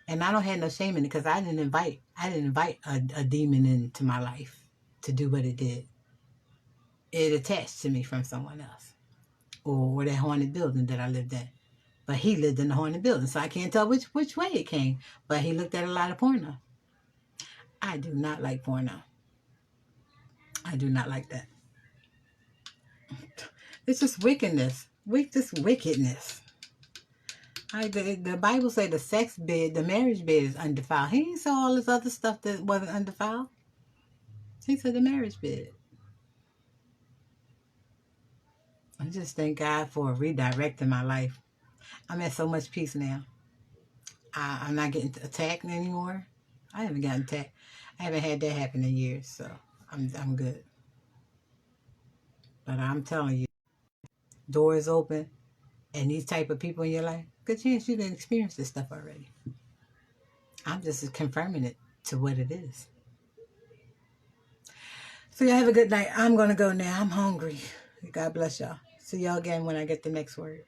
And I don't have no shame in it because I didn't invite a demon into my life to do what it did. It attached to me from someone else, or that haunted building that I lived in. But he lived in the haunted building, so I can't tell which way it came. But he looked at a lot of porno. I do not like porno. I do not like that. It's just wickedness. Wickedness. The Bible say the sex bed, the marriage bed is undefiled. He ain't saw all this other stuff that wasn't undefiled. He said the marriage bed. I just thank God for redirecting my life. I'm at so much peace now. I'm not getting attacked anymore. I haven't gotten attacked. I haven't had that happen in years, so I'm good. But I'm telling you, doors open, and these type of people in your life, good chance you didn't experience this stuff already. I'm just confirming it to what it is. So y'all have a good night. I'm going to go now. I'm hungry. God bless y'all. See y'all again when I get the next word.